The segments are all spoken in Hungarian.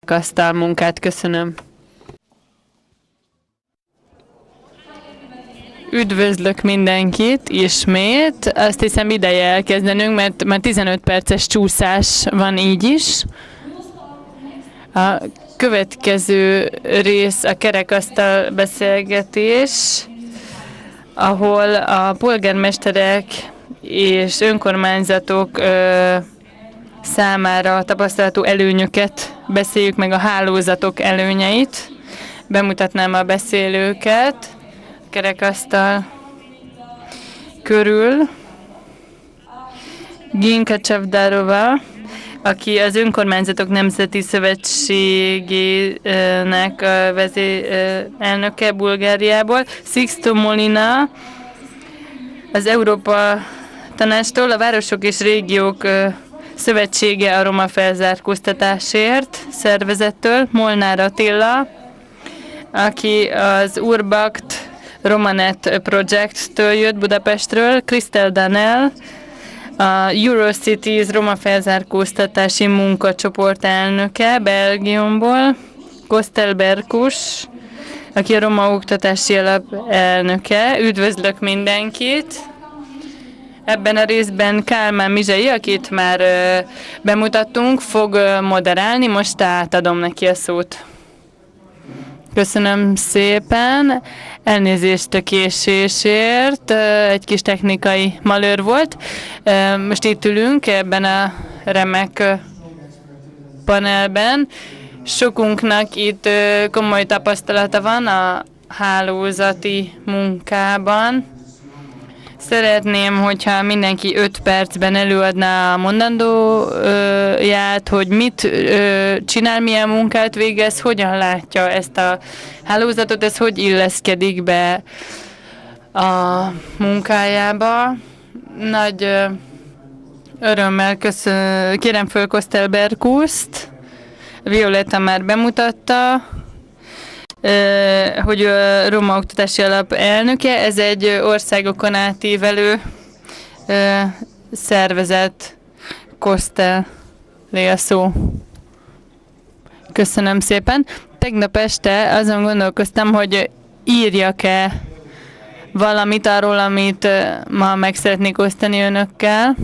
kerekasztal munkát. Köszönöm. Üdvözlök mindenkit ismét. Azt hiszem ideje elkezdenünk, mert már 15 perces csúszás van így is. A következő rész a kerekasztal beszélgetés, ahol a polgármesterek és önkormányzatok számára tapasztalható előnyöket beszéljük meg, a hálózatok előnyeit. Bemutatnám a beszélőket a kerekasztal körül. Ginka Csavdarova, aki az Önkormányzatok Nemzeti Szövetségének elnöke Bulgáriából. Sixto Molina, az Európa Tanácstól, a Városok és Régiók Szövetsége a roma felzárkóztatásért szervezettől. Molnár Attila, aki az Urbact Romanet Project-től jött Budapestről. Kristel Danel, a Eurocities roma felzárkóztatási munkacsoport elnöke Belgiumból. Kostel Berkus, aki a Roma Oktatási Alap elnöke. Üdvözlök mindenkit! Ebben a részben Kálmán Mizsei, akit már bemutattunk, fog moderálni. Most átadom neki a szót. Köszönöm szépen. Elnézést a késésért. Egy kis technikai malőr volt. Most itt ülünk ebben a remek panelben. Sokunknak itt komoly tapasztalata van a hálózati munkában. Szeretném, hogyha mindenki 5 percben előadná a mondandóját, hogy mit csinál, milyen munkát végez, hogyan látja ezt a hálózatot, ez hogy illeszkedik be a munkájába. Nagy örömmel kérem föl Kostel Berkuszt. Violetta már bemutatta, hogy a Roma Oktatási Alap elnöke. Ez egy országokon átívelő szervezet. Kostel, a szó. Köszönöm szépen. Tegnap este azon gondolkoztam, hogy írjak-e valamit arról, amit ma meg szeretnék osztani önökkel.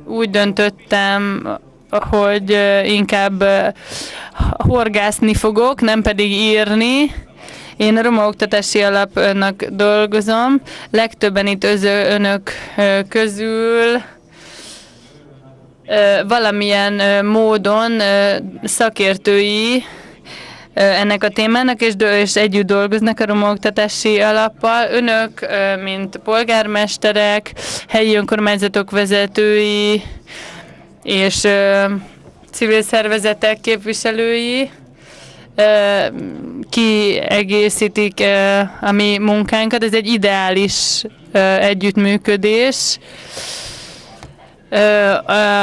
Úgy döntöttem, hogy inkább horgászni fogok, nem pedig írni. Én a Roma Oktatási Alapnak dolgozom. Legtöbben itt önök közül valamilyen módon szakértői ennek a témának, és együtt dolgoznak a Roma Oktatási Alappal. Önök, mint polgármesterek, helyi önkormányzatok vezetői és civil szervezetek képviselői kiegészítik a mi munkánkat. Ez egy ideális együttműködés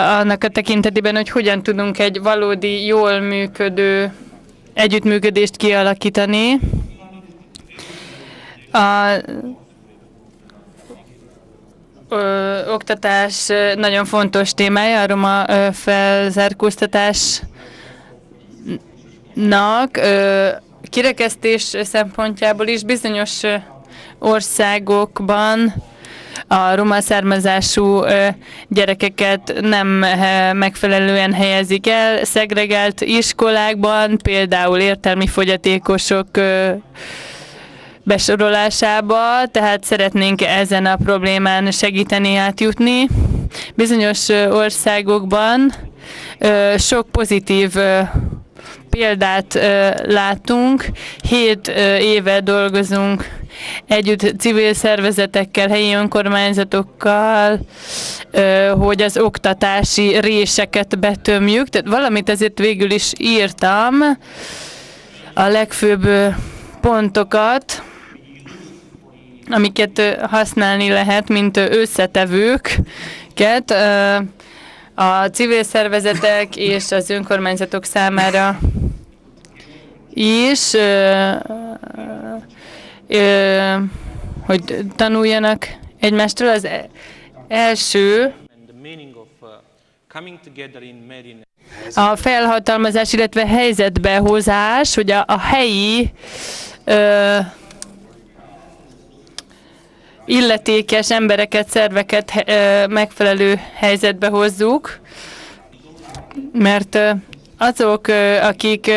annak a tekintetében, hogy hogyan tudunk egy valódi, jól működő együttműködést kialakítani. Oktatás nagyon fontos témája a roma felzárkóztatásnak. Kirekesztés szempontjából is bizonyos országokban a roma származású gyerekeket nem megfelelően helyezik el, szegregált iskolákban, például értelmi fogyatékosok besorolásába, tehát szeretnénk ezen a problémán segíteni, átjutni. Bizonyos országokban sok pozitív példát látunk. 7 éve dolgozunk együtt civil szervezetekkel, helyi önkormányzatokkal, hogy az oktatási réseket betömjük. Tehát valamit ezért végül is írtam, a legfőbb pontokat, amiket használni lehet, mint összetevőket a civil szervezetek és az önkormányzatok számára is, hogy tanuljanak egymástól. Az első A felhatalmazás, illetve helyzetbehozás, hogy a helyi illetékes embereket, szerveket megfelelő helyzetbe hozzuk, mert azok, akik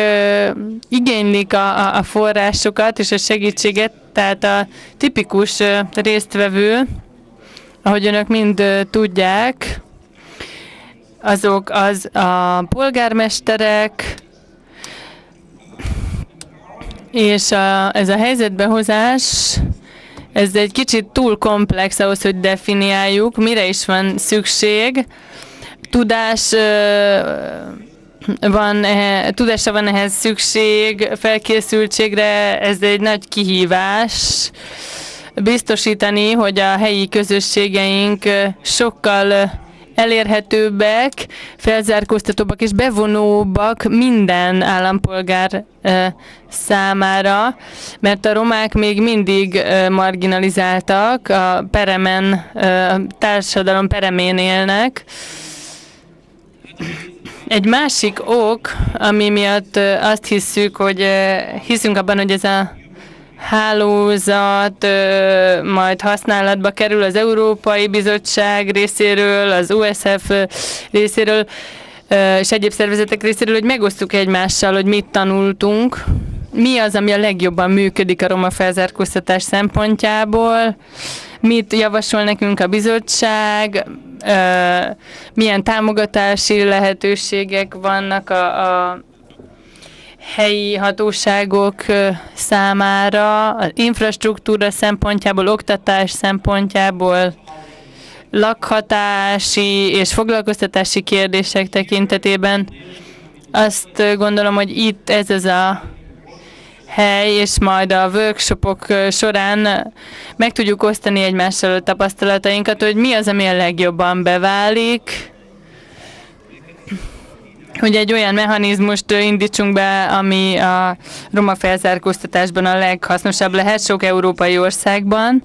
igénylik a forrásokat és a segítséget, tehát a tipikus résztvevő, ahogy önök mind tudják, azok a polgármesterek, és ez a helyzetbehozás, ez egy kicsit túl komplex ahhoz, hogy definiáljuk, mire is van szükség. Tudásra van ehhez szükség, felkészültségre, ez egy nagy kihívás. Biztosítani, hogy a helyi közösségeink sokkal elérhetőbbek, felzárkóztatóbbak és bevonóbbak minden állampolgár számára, mert a romák még mindig marginalizáltak, a társadalom peremén élnek. Egy másik ok, ami miatt azt hiszünk abban, hogy ez a hálózat majd használatba kerül az Európai Bizottság részéről, az USF részéről, és egyéb szervezetek részéről, hogy megosztjuk egymással, hogy mit tanultunk, mi az, ami a legjobban működik a roma felzárkóztatás szempontjából, mit javasol nekünk a bizottság, milyen támogatási lehetőségek vannak a helyi hatóságok számára, az infrastruktúra szempontjából, oktatás szempontjából, lakhatási és foglalkoztatási kérdések tekintetében. Azt gondolom, hogy itt ez az a hely, és majd a workshopok során meg tudjuk osztani egymással a tapasztalatainkat, hogy mi az, ami a legjobban beválik, hogy egy olyan mechanizmust indítsunk be, ami a roma felzárkóztatásban a leghasznosabb lehet sok európai országban.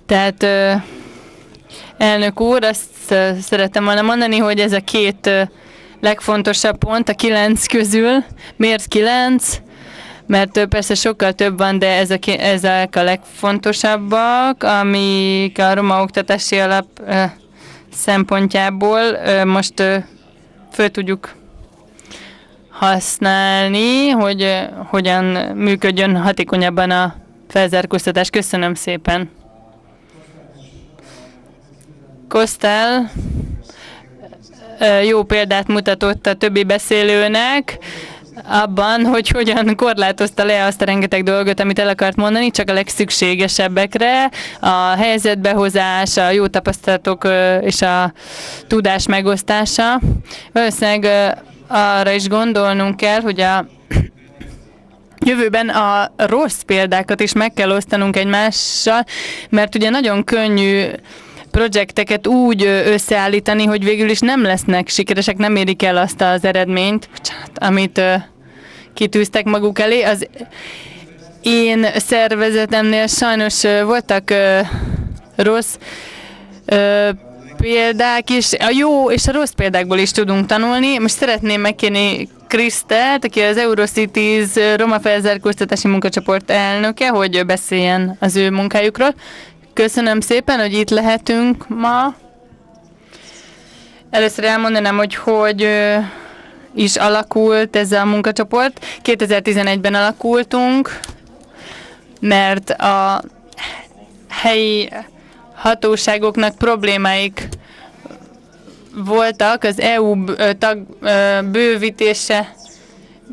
Tehát elnök úr, azt szerettem volna mondani, hogy ez a két legfontosabb pont a 9 közül. Miért 9? Mert persze sokkal több van, de ezek a legfontosabbak, amik a roma oktatási alap szempontjából most föl tudjuk használni, hogy hogyan működjön hatékonyabban a felzárkóztatás. Köszönöm szépen. Kostel jó példát mutatott a többi beszélőnek abban, hogy hogyan korlátozta le azt a rengeteg dolgot, amit el akart mondani, csak a legszükségesebbekre, a helyzetbehozás, a jó tapasztalatok és a tudás megosztása. Valószínűleg arra is gondolnunk kell, hogy a jövőben a rossz példákat is meg kell osztanunk egymással, mert ugye nagyon könnyű projekteket úgy összeállítani, hogy végül is nem lesznek sikeresek, nem érik el azt az eredményt, amit kitűztek maguk elé. Az én szervezetemnél sajnos voltak rossz példák is, a jó és a rossz példákból is tudunk tanulni. Most szeretném megkérni Krisztelt, aki az Eurocities roma felzárkóztatási munkacsoport elnöke, hogy beszéljen az ő munkájukról. Köszönöm szépen, hogy itt lehetünk ma. Először elmondanám, hogy is alakult ez a munkacsoport. 2011-ben alakultunk, mert a helyi hatóságoknak problémáik voltak az EU tag bővítése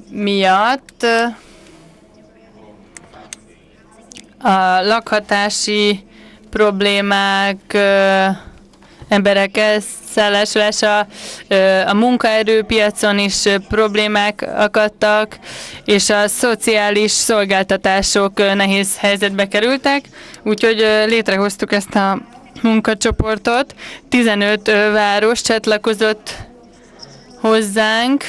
miatt. A lakhatási problémák, emberek elszállásolása, a munkaerőpiacon is problémák akadtak, és a szociális szolgáltatások nehéz helyzetbe kerültek, úgyhogy létrehoztuk ezt a munkacsoportot. 15 város csatlakozott hozzánk,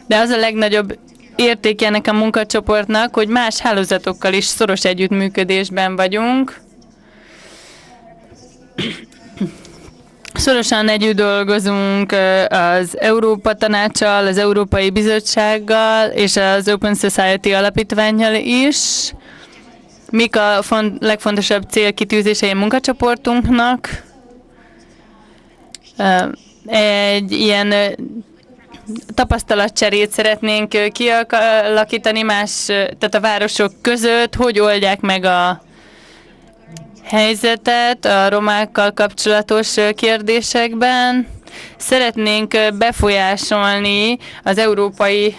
de az a legnagyobb értéke ennek a munkacsoportnak, hogy más hálózatokkal is szoros együttműködésben vagyunk. Szorosan együtt dolgozunk az Európa Tanáccsal, az Európai Bizottsággal és az Open Society alapítvánnyal is. Mik a legfontosabb célkitűzései a munkacsoportunknak? Egy ilyen tapasztalatcserét szeretnénk kialakítani tehát a városok között, hogy oldják meg a helyzetet a romákkal kapcsolatos kérdésekben. Szeretnénk befolyásolni az európai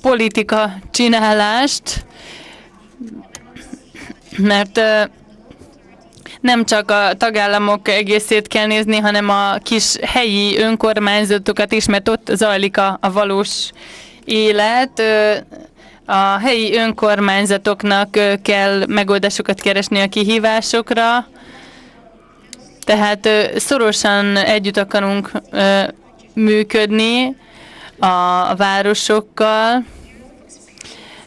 politika csinálást, mert nem csak a tagállamok egészét kell nézni, hanem a kis helyi önkormányzatokat is, mert ott zajlik a valós élet. A helyi önkormányzatoknak kell megoldásokat keresni a kihívásokra, tehát szorosan együtt akarunk működni a városokkal,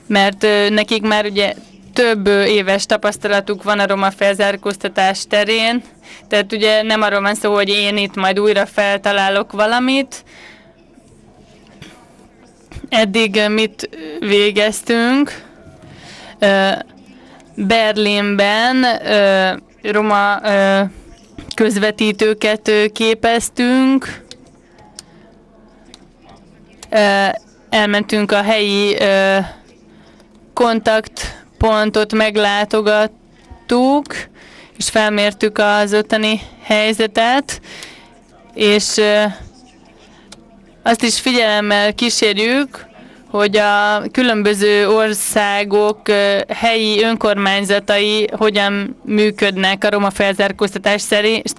mert nekik már ugye több éves tapasztalatuk van a roma felzárkóztatás terén, tehát ugye nem arról van szó, hogy én itt majd újra feltalálok valamit. Eddig mit végeztünk? Berlinben roma közvetítőket képeztünk, elmentünk a helyi kontaktpontot, meglátogattuk, és felmértük az ottani helyzetet, és azt is figyelemmel kísérjük, hogy a különböző országok helyi önkormányzatai hogyan működnek a roma felzárkóztatás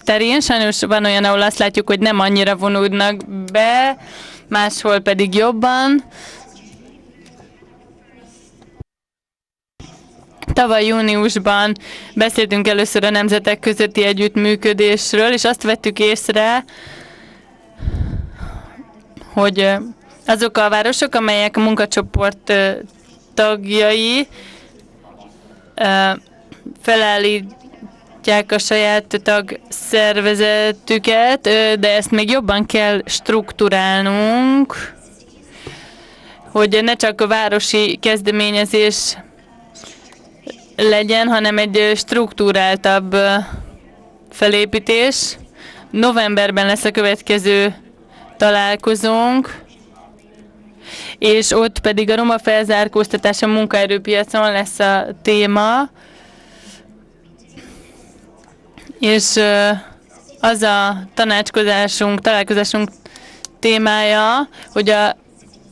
terén. Sajnos van olyan, ahol azt látjuk, hogy nem annyira vonódnak be, máshol pedig jobban. Tavaly júniusban beszéltünk először a nemzetek közötti együttműködésről, és azt vettük észre, hogy azok a városok, amelyek a munkacsoport tagjai, felállítják a saját tagszervezetüket, de ezt még jobban kell strukturálnunk, hogy ne csak a városi kezdeményezés legyen, hanem egy struktúráltabb felépítés. Novemberben lesz a következő találkozónk, és ott pedig a roma felzárkóztatás a munkaerőpiacon lesz a téma, és az a találkozásunk témája, hogy a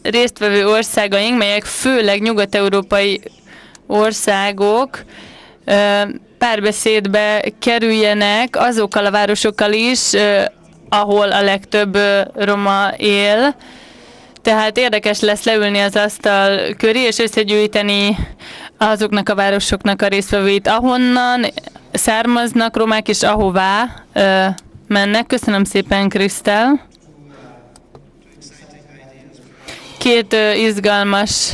résztvevő országaink, melyek főleg nyugat-európai országok, párbeszédbe kerüljenek azokkal a városokkal is, ahol a legtöbb roma él. Tehát érdekes lesz leülni az asztal köré, és összegyűjteni azoknak a városoknak a résztvevőit, ahonnan származnak romák, és ahová mennek. Köszönöm szépen, Krisztel. Két izgalmas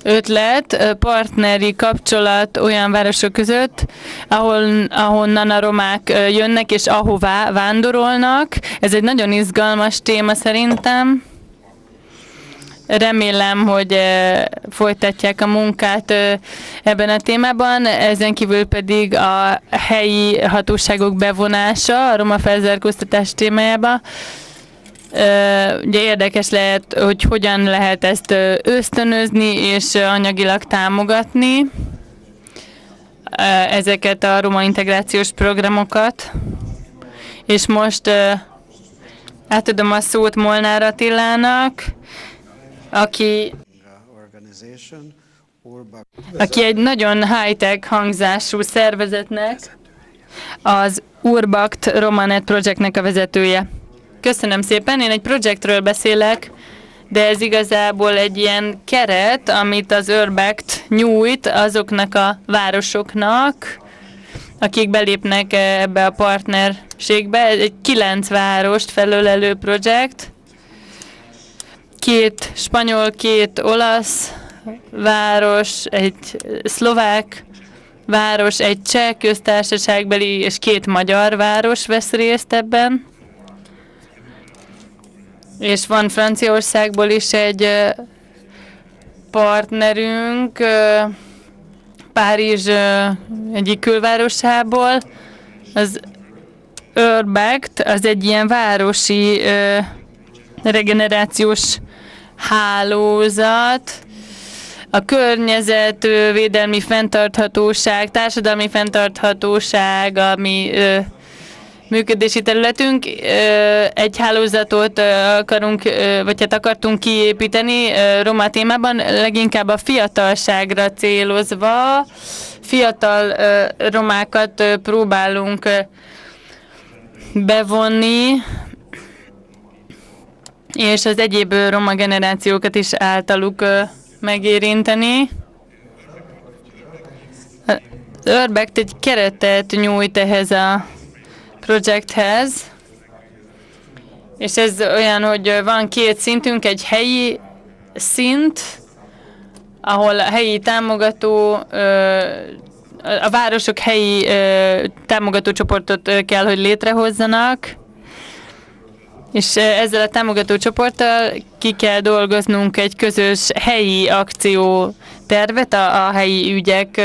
ötlet, partneri kapcsolat olyan városok között, ahonnan a romák jönnek, és ahová vándorolnak. Ez egy nagyon izgalmas téma szerintem. Remélem, hogy folytatják a munkát ebben a témában, ezen kívül pedig a helyi hatóságok bevonása a roma felzárkóztatás témájába. Ugye érdekes lehet, hogy hogyan lehet ezt ösztönözni és anyagilag támogatni ezeket a roma integrációs programokat. És most átadom a szót Molnár Attilának, aki egy nagyon high-tech hangzású szervezetnek, az Urbact Romanet Projectnek a vezetője. Köszönöm szépen, én egy projektről beszélek, de ez igazából egy ilyen keret, amit az Urbact nyújt azoknak a városoknak, akik belépnek ebbe a partnerségbe. Ez egy 9 várost felölelő projekt, 2 spanyol, 2 olasz város, egy szlovák város, egy cseh köztársaságbeli és 2 magyar város vesz részt ebben. És van Franciaországból is egy partnerünk, Párizs egyik külvárosából. Az Urbact, az egy ilyen városi regenerációs hálózat. A környezetvédelmi fenntarthatóság, társadalmi fenntarthatóság, ami működési területünk. Egy hálózatot akartunk kiépíteni roma témában, leginkább a fiatalságra célozva. Fiatal romákat próbálunk bevonni, és az egyéb roma generációkat is általuk megérinteni. Az Urbact egy keretet nyújt ehhez a projekthez, és ez olyan, hogy van 2 szintünk, egy helyi szint, ahol a helyi támogató, a városok helyi támogató csoportot kell, hogy létrehozzanak, és ezzel a támogató csoporttal ki kell dolgoznunk egy közös helyi akciótervet a helyi ügyek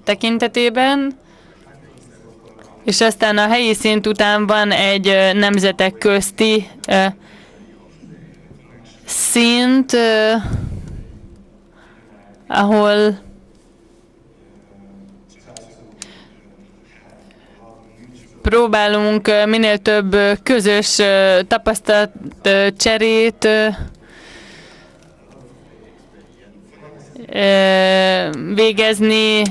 tekintetében, és aztán a helyi szint után van egy nemzetek közti szint, ahol próbálunk minél több közös tapasztalat cserét végezni,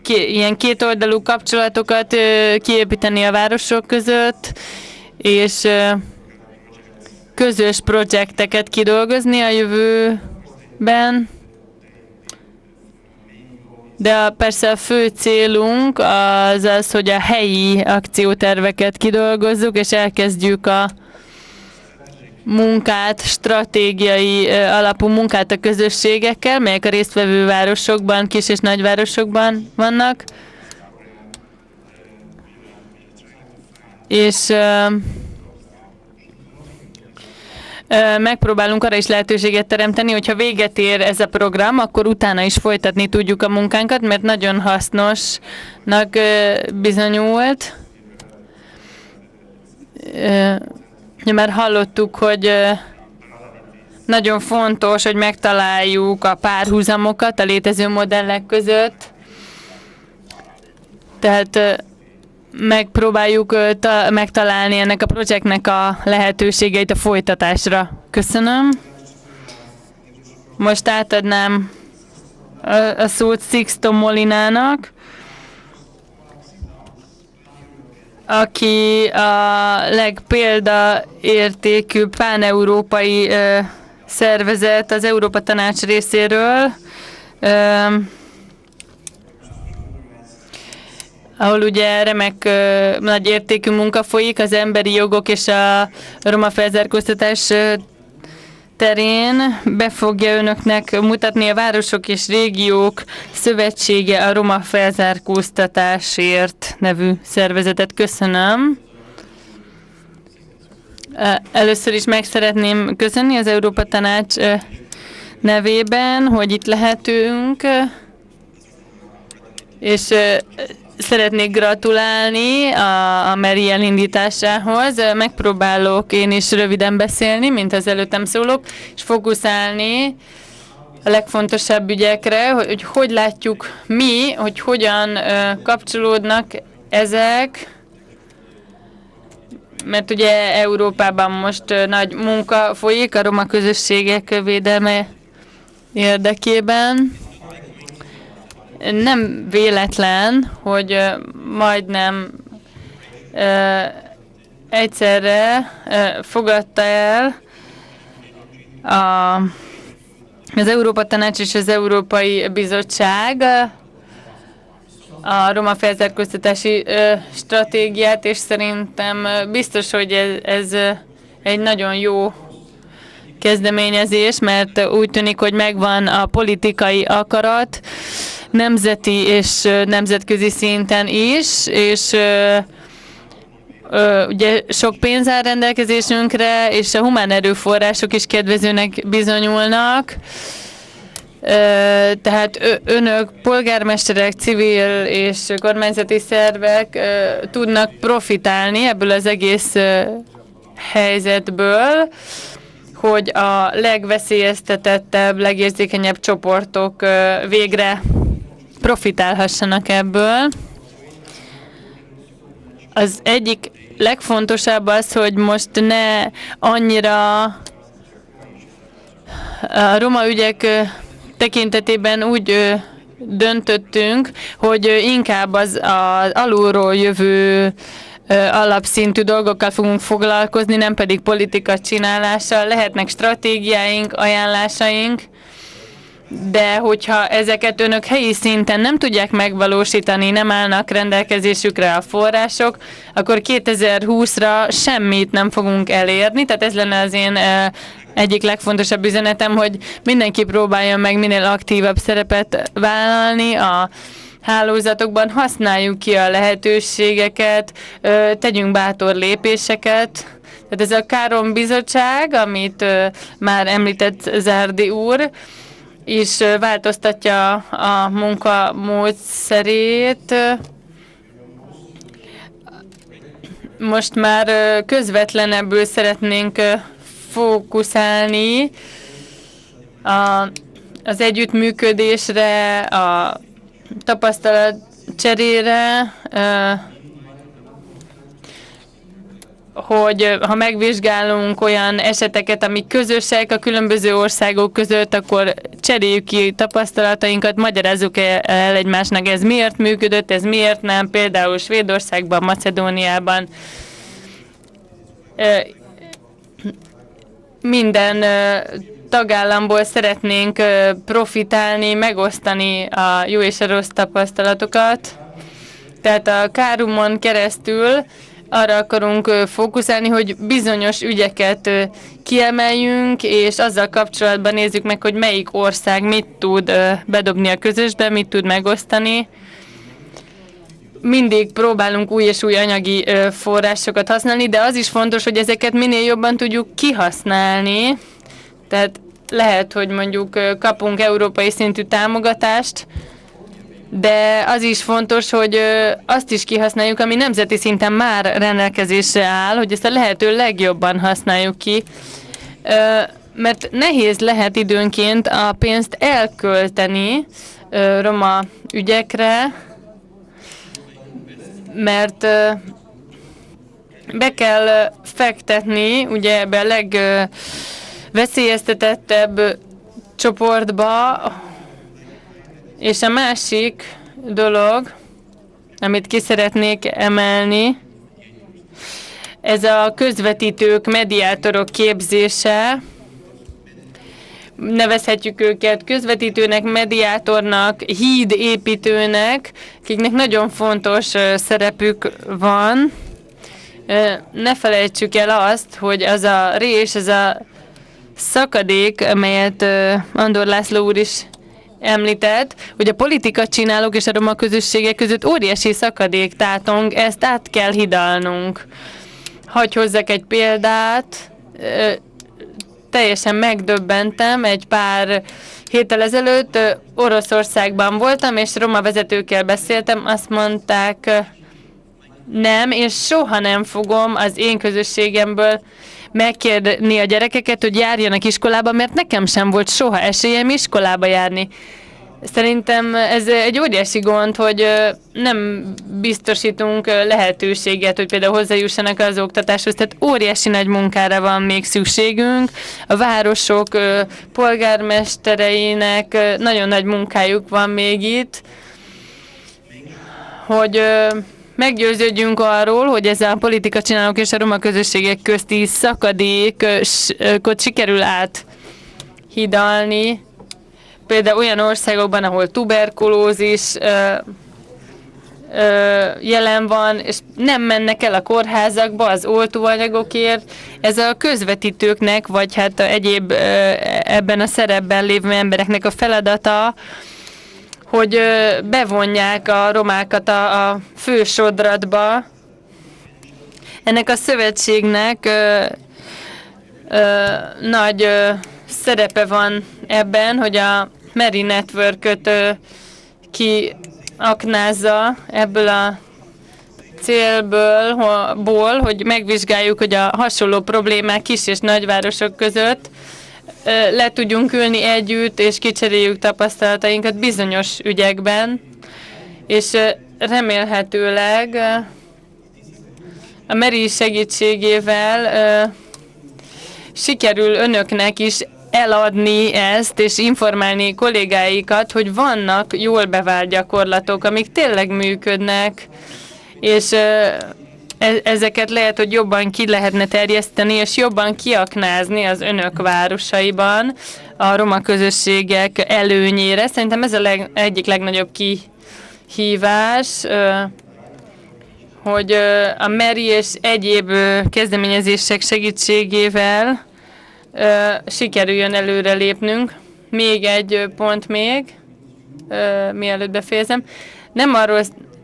ilyen kétoldalú kapcsolatokat kiépíteni a városok között, és közös projekteket kidolgozni a jövőben. De persze a fő célunk az az, hogy a helyi akcióterveket kidolgozzuk, és elkezdjük a munkát, stratégiai alapú munkát a közösségekkel, melyek a résztvevő városokban, kis- és nagyvárosokban vannak. És megpróbálunk arra is lehetőséget teremteni, hogyha véget ér ez a program, akkor utána is folytatni tudjuk a munkánkat, mert nagyon hasznosnak bizonyult. Már hallottuk, hogy nagyon fontos, hogy megtaláljuk a párhuzamokat a létező modellek között. Tehát megpróbáljuk megtalálni ennek a projektnek a lehetőségeit a folytatásra. Köszönöm. Most átadnám a szót Sixto Molinának, aki a legpéldaértékű páneurópai szervezet az Európa Tanács részéről, ahol ugye remek nagy értékű munka folyik az emberi jogok és a roma felzárkóztatás terén. Be fogja önöknek mutatni a Városok és Régiók Szövetsége a Roma Felzárkóztatásért nevű szervezetet. Köszönöm. Először is meg szeretném köszönni az Európa Tanács nevében, hogy itt lehetünk, és szeretnék gratulálni a Meri elindításához. Megpróbálok én is röviden beszélni, mint az előttem szólók, és fókuszálni a legfontosabb ügyekre, hogy látjuk mi, hogy hogyan kapcsolódnak ezek, mert ugye Európában most nagy munka folyik a roma közösségek védelme érdekében. Nem véletlen, hogy majdnem egyszerre fogadta el az Európa Tanács és az Európai Bizottság a roma felzárkóztatási stratégiát, és szerintem biztos, hogy ez egy nagyon jó kezdeményezés, mert úgy tűnik, hogy megvan a politikai akarat, nemzeti és nemzetközi szinten is, és ugye sok pénz áll rendelkezésünkre, és a humán erőforrások is kedvezőnek bizonyulnak. Tehát önök, polgármesterek, civil és kormányzati szervek tudnak profitálni ebből az egész helyzetből, hogy a legveszélyeztetettebb, legérzékenyebb csoportok végre profitálhassanak ebből. Az egyik legfontosabb az, hogy most ne annyira a roma ügyek tekintetében úgy döntöttünk, hogy inkább az alulról jövő alapszintű dolgokkal fogunk foglalkozni, nem pedig politika csinálással. Lehetnek stratégiáink, ajánlásaink, de hogyha ezeket önök helyi szinten nem tudják megvalósítani, nem állnak rendelkezésükre a források, akkor 2020-ra semmit nem fogunk elérni. Tehát ez lenne az én egyik legfontosabb üzenetem, hogy mindenki próbáljon meg minél aktívabb szerepet vállalni a hálózatokban, használjuk ki a lehetőségeket, tegyünk bátor lépéseket. Tehát ez a Káron bizottság, amit már említett Zárdi úr, és változtatja a munka módszerét. Most már közvetlenebbül szeretnénk fókuszálni az együttműködésre, a tapasztalat cserére, hogy ha megvizsgálunk olyan eseteket, amik közösek a különböző országok között, akkor cseréljük ki tapasztalatainkat, magyarázzuk el egymásnak, ez miért működött, ez miért nem, például Svédországban, Macedóniában. Minden tagállamból szeretnénk profitálni, megosztani a jó és a rossz tapasztalatokat. Tehát a Kárumon keresztül arra akarunk fókuszálni, hogy bizonyos ügyeket kiemeljünk, és azzal kapcsolatban nézzük meg, hogy melyik ország mit tud bedobni a közösbe, mit tud megosztani. Mindig próbálunk új és új anyagi forrásokat használni, de az is fontos, hogy ezeket minél jobban tudjuk kihasználni. Tehát lehet, hogy mondjuk kapunk európai szintű támogatást, de az is fontos, hogy azt is kihasználjuk, ami nemzeti szinten már rendelkezésre áll, hogy ezt a lehető legjobban használjuk ki, mert nehéz lehet időnként a pénzt elkölteni roma ügyekre, mert be kell fektetni, ugye ebbe a legveszélyeztetettebb csoportba, és a másik dolog, amit ki szeretnék emelni, ez a közvetítők, mediátorok képzése. Nevezhetjük őket közvetítőnek, mediátornak, hídépítőnek, akiknek nagyon fontos szerepük van. Ne felejtsük el azt, hogy az a rés, ez a szakadék, amelyet Andor László úr is említett, hogy a politika csinálók és a roma közösségek között óriási szakadék tátong, ezt át kell hidalnunk. Hagy hozzak egy példát, teljesen megdöbbentem, egy pár héttel ezelőtt Oroszországban voltam, és roma vezetőkkel beszéltem, azt mondták, nem, és soha nem fogom az én közösségemből megkérni a gyerekeket, hogy járjanak iskolába, mert nekem sem volt soha esélyem iskolába járni. Szerintem ez egy óriási gond, hogy nem biztosítunk lehetőséget, hogy például hozzájussanak az oktatáshoz. Tehát óriási nagy munkára van még szükségünk. A városok polgármestereinek nagyon nagy munkájuk van még itt, hogy meggyőződjünk arról, hogy ez a politika csinálók és a roma közösségek közti szakadékot sikerül áthidalni. Például olyan országokban, ahol tuberkulózis jelen van, és nem mennek el a kórházakba az oltóanyagokért. Ez a közvetítőknek, vagy hát egyéb ebben a szerepben lévő embereknek a feladata, hogy bevonják a romákat a fősodratba. Ennek a szövetségnek nagy szerepe van ebben, hogy a Meri Network-öt kiaknázza ebből a célból, hogy megvizsgáljuk, hogy a hasonló problémák kis és nagyvárosok között le tudjunk ülni együtt, és kicseréljük tapasztalatainkat bizonyos ügyekben, és remélhetőleg a Meri segítségével sikerül önöknek is eladni ezt, és informálni kollégáikat, hogy vannak jól bevált gyakorlatok, amik tényleg működnek, és ezeket lehet, hogy jobban ki lehetne terjeszteni, és jobban kiaknázni az önök városaiban a roma közösségek előnyére. Szerintem ez egyik legnagyobb kihívás, hogy a Meri és egyéb kezdeményezések segítségével sikerüljön előre lépnünk. Még egy pont mielőtt befejezem.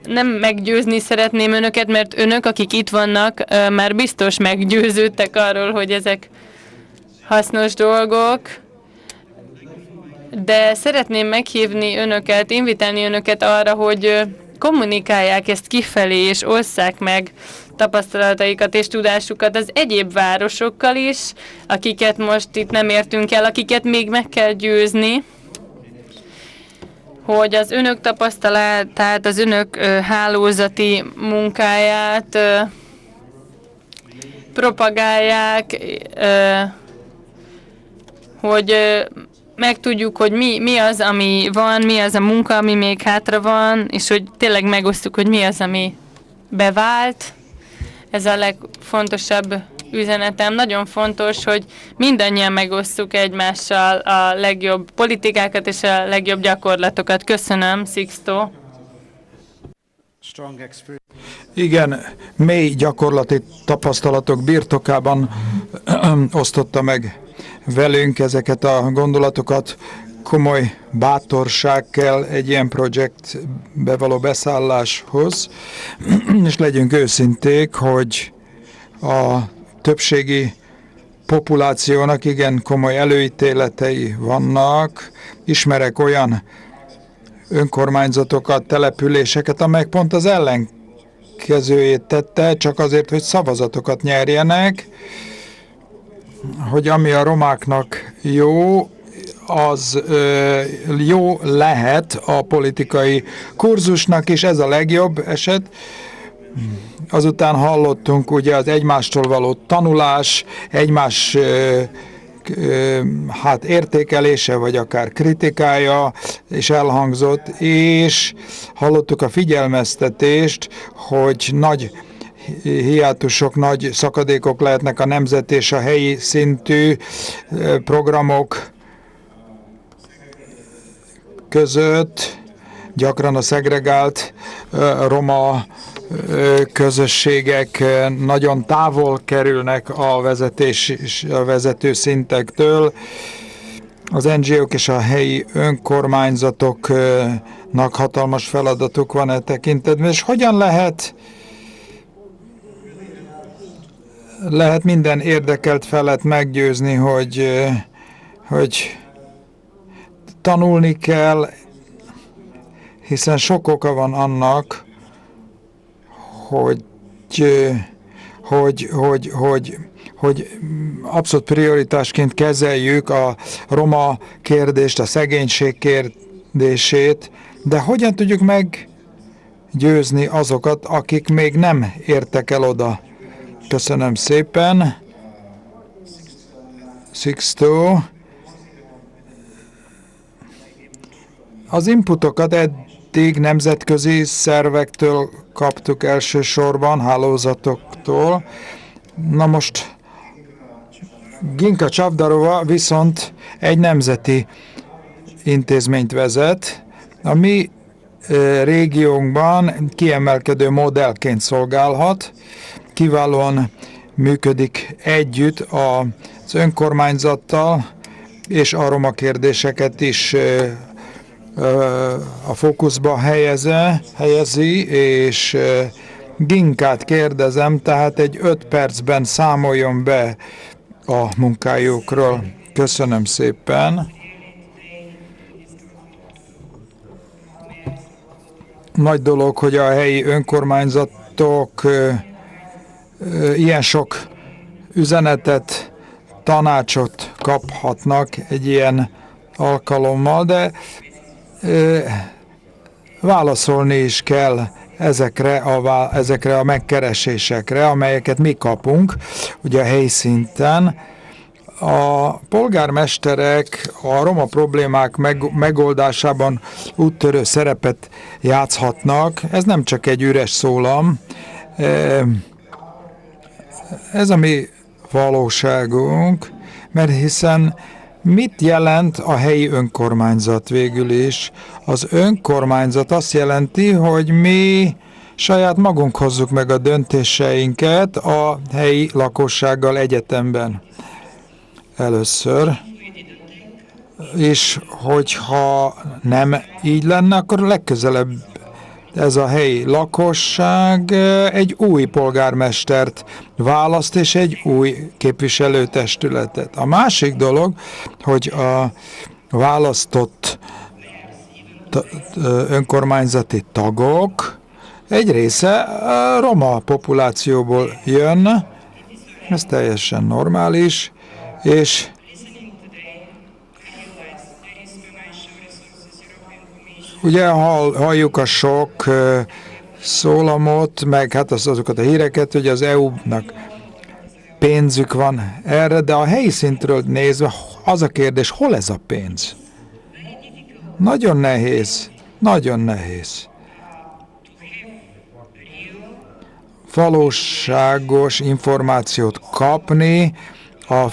Nem meggyőzni szeretném önöket, mert önök, akik itt vannak, már biztos meggyőződtek arról, hogy ezek hasznos dolgok, de szeretném meghívni önöket, invitálni önöket arra, hogy kommunikálják ezt kifelé, és osszák meg tapasztalataikat és tudásukat az egyéb városokkal is, akiket most itt nem értünk el, akiket még meg kell győzni, hogy az önök tapasztalatát, az önök hálózati munkáját propagálják, hogy megtudjuk, hogy mi az, ami van, mi az a munka, ami még hátra van, és hogy tényleg megosztjuk, hogy mi az, ami bevált. Ez a legfontosabb üzenetem. Nagyon fontos, hogy mindannyian megosztjuk egymással a legjobb politikákat és a legjobb gyakorlatokat. Köszönöm, Sixto. Igen, mély gyakorlati tapasztalatok birtokában osztotta meg velünk ezeket a gondolatokat. Komoly bátorság kell egy ilyen projektbe való beszálláshoz, és legyünk őszinték, hogy a többségi populációnak igen komoly előítéletei vannak. Ismerek olyan önkormányzatokat, településeket, amelyek pont az ellenkezőjét tette, csak azért, hogy szavazatokat nyerjenek, hogy ami a romáknak jó, az jó lehet a politikai kurzusnak is, ez a legjobb eset. Azután hallottunk ugye az egymástól való tanulás, egymás értékelése, vagy akár kritikája is elhangzott, és hallottuk a figyelmeztetést, hogy nagy hiátusok, nagy szakadékok lehetnek a nemzet és a helyi szintű programok között, gyakran a szegregált roma közösségek nagyon távol kerülnek a vezető szintektől. Az NGO-k és a helyi önkormányzatoknak hatalmas feladatuk van e tekintetben, és hogyan lehet minden érdekelt felet meggyőzni, hogy tanulni kell, hiszen sok oka van annak, hogy abszolút prioritásként kezeljük a roma kérdést, a szegénység kérdését, de hogyan tudjuk meggyőzni azokat, akik még nem értek el oda. Köszönöm szépen. Sixto. Az inputokat eddig nemzetközi szervektől kaptuk elsősorban, hálózatoktól. Na most Ginka Csavdarova viszont egy nemzeti intézményt vezet. A mi régiónkban kiemelkedő modellként szolgálhat, kiválóan működik együtt az önkormányzattal, és a roma kérdéseket is a fókuszba helyezi, és Ginkát kérdezem, tehát egy 5 percben számoljon be a munkájukról. Köszönöm szépen. Nagy dolog, hogy a helyi önkormányzatok ilyen sok üzenetet, tanácsot kaphatnak egy ilyen alkalommal, de válaszolni is kell ezekre a megkeresésekre, amelyeket mi kapunk, ugye a helyszinten. A polgármesterek a roma problémák megoldásában úttörő szerepet játszhatnak. Ez nem csak egy üres szólam, ez a mi valóságunk, mert hiszen mit jelent a helyi önkormányzat végül is? Az önkormányzat azt jelenti, hogy mi saját magunk hozzuk meg a döntéseinket a helyi lakossággal egyetemben. Először. És hogyha nem így lenne, akkor legközelebb ez a helyi lakosság egy új polgármestert választ, és egy új képviselőtestületet. A másik dolog, hogy a választott önkormányzati tagok egy része a roma populációból jön, ez teljesen normális, és ugye halljuk a sok szólamot, meg hát azokat a híreket, hogy az EU-nak pénzük van erre, de a helyi szintről nézve az a kérdés, hol ez a pénz? Nagyon nehéz, nagyon nehéz. Valóságos információt kapni a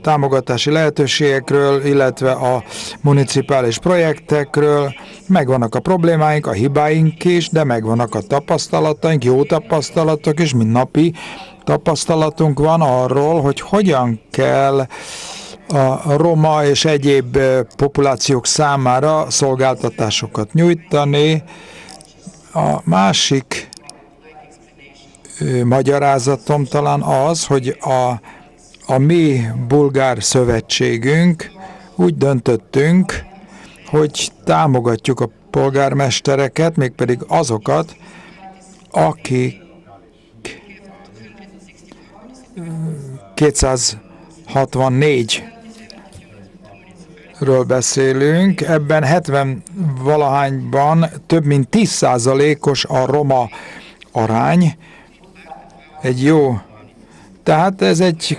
támogatási lehetőségekről, illetve a municipális projektekről. Megvannak a problémáink, a hibáink is, de megvannak a tapasztalataink, jó tapasztalatok is, mindennapi tapasztalatunk van arról, hogy hogyan kell a roma és egyéb populációk számára szolgáltatásokat nyújtani. A másik magyarázatom talán az, hogy a mi bulgár szövetségünk úgy döntöttünk, hogy támogatjuk a polgármestereket, mégpedig azokat, akik 264-ről beszélünk, ebben 70-valahányban több mint 10%-os a roma arány, egy jó. Tehát ez egy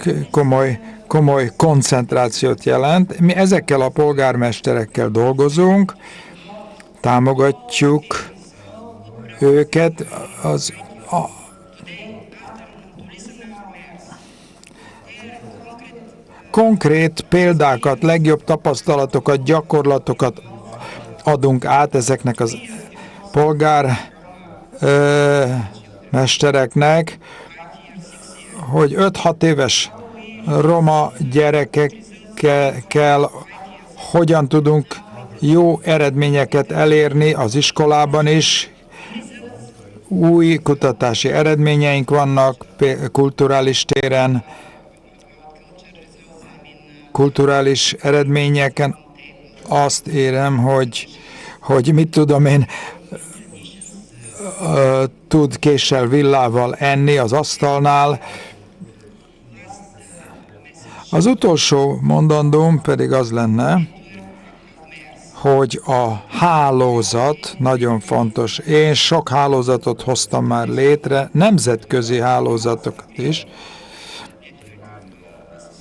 komoly koncentrációt jelent. Mi ezekkel a polgármesterekkel dolgozunk, támogatjuk őket. Konkrét példákat, legjobb tapasztalatokat, gyakorlatokat adunk át ezeknek az polgármestereknek, hogy 5-6 éves roma gyerekekkel hogyan tudunk jó eredményeket elérni az iskolában is. Új kutatási eredményeink vannak kulturális téren, kulturális eredményeken. Azt érem, hogy mit tudom én, tud késsel, villával enni az asztalnál. Az utolsó mondandóm pedig az lenne, hogy a hálózat nagyon fontos. Én sok hálózatot hoztam már létre, nemzetközi hálózatokat is.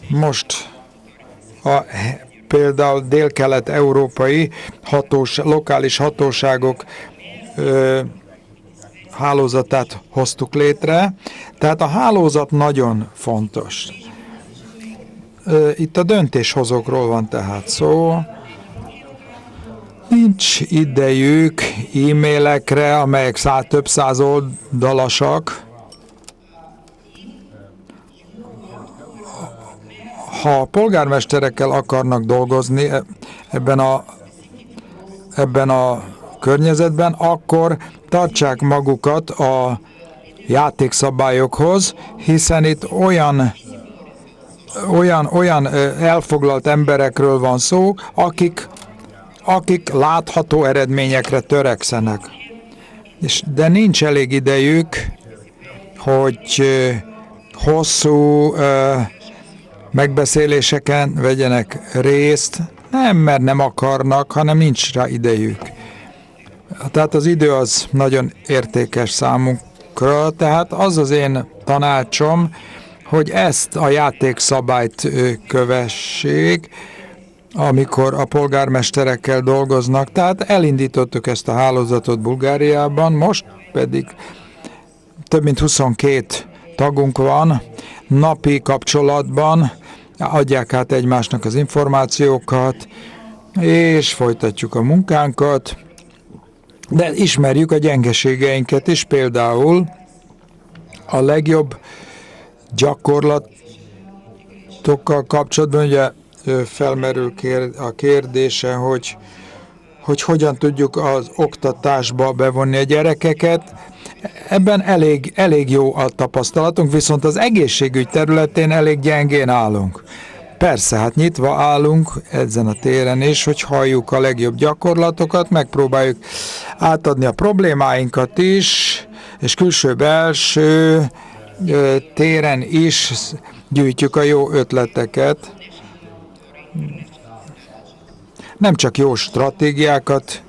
Most például dél-kelet-európai lokális hatóságok hálózatát hoztuk létre, tehát a hálózat nagyon fontos. Itt a döntéshozókról van tehát szó. Nincs idejük e-mailekre, amelyek több száz oldalasak. ha polgármesterekkel akarnak dolgozni ebben a környezetben, akkor tartsák magukat a játékszabályokhoz, hiszen itt olyan elfoglalt emberekről van szó, akik látható eredményekre törekszenek. De nincs elég idejük, hogy hosszú megbeszéléseken vegyenek részt, nem mert nem akarnak, hanem nincs rá idejük. Tehát az idő az nagyon értékes számunkra, tehát az az én tanácsom, hogy ezt a játékszabályt kövessék, amikor a polgármesterekkel dolgoznak. Tehát elindítottuk ezt a hálózatot Bulgáriában, most pedig több mint 22 tagunk van, napi kapcsolatban adják át egymásnak az információkat, és folytatjuk a munkánkat, de ismerjük a gyengeségeinket is, például a legjobb gyakorlatokkal kapcsolatban, ugye felmerül a kérdése, hogy hogyan tudjuk az oktatásba bevonni a gyerekeket. Ebben elég jó a tapasztalatunk, viszont az egészségügy területén elég gyengén állunk. Persze, hát nyitva állunk ezen a téren is, hogy halljuk a legjobb gyakorlatokat, megpróbáljuk átadni a problémáinkat is, és külső-belső téren is gyűjtjük a jó ötleteket. Nem csak jó stratégiákat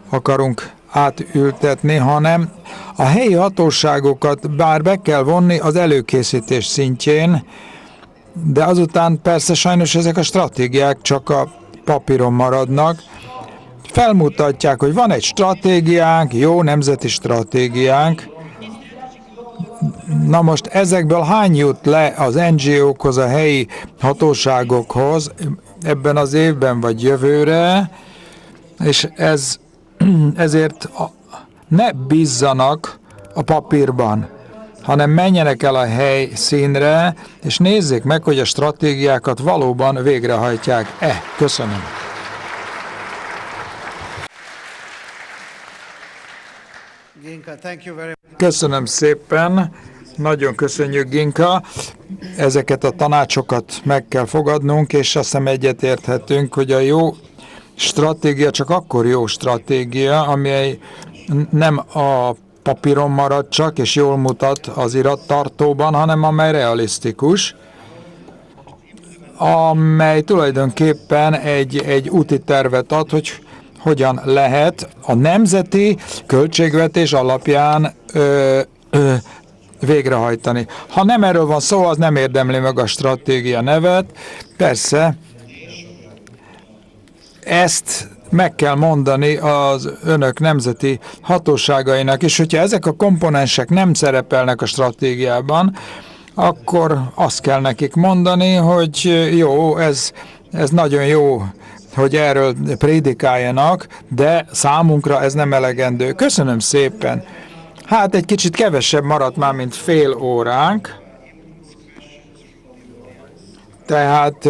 akarunk átültetni, hanem a helyi hatóságokat bár be kell vonni az előkészítés szintjén, de azután persze sajnos ezek a stratégiák csak a papíron maradnak. Felmutatják, hogy van egy stratégiánk, jó nemzeti stratégiánk. Na most ezekből hány jut le az NGO-khoz, a helyi hatóságokhoz ebben az évben vagy jövőre, és ezért ne bízzanak a papírban, hanem menjenek el a helyszínre, és nézzék meg, hogy a stratégiákat valóban végrehajtják-e. Köszönöm. Köszönöm szépen, nagyon köszönjük, Ginka. Ezeket a tanácsokat meg kell fogadnunk, és azt hiszem egyetérthetünk, hogy a jó stratégia csak akkor jó stratégia, amely nem a papíron marad csak, és jól mutat az irattartóban, hanem amely realisztikus, amely tulajdonképpen egy úti tervet ad, hogy hogyan lehet a nemzeti költségvetés alapján végrehajtani. Ha nem erről van szó, az nem érdemli meg a stratégia nevet. Persze, ezt meg kell mondani az önök nemzeti hatóságainak, és hogyha ezek a komponensek nem szerepelnek a stratégiában, akkor azt kell nekik mondani, hogy jó, ez nagyon jó, hogy erről prédikáljanak, de számunkra ez nem elegendő. Köszönöm szépen! Hát egy kicsit kevesebb maradt már, mint fél óránk, tehát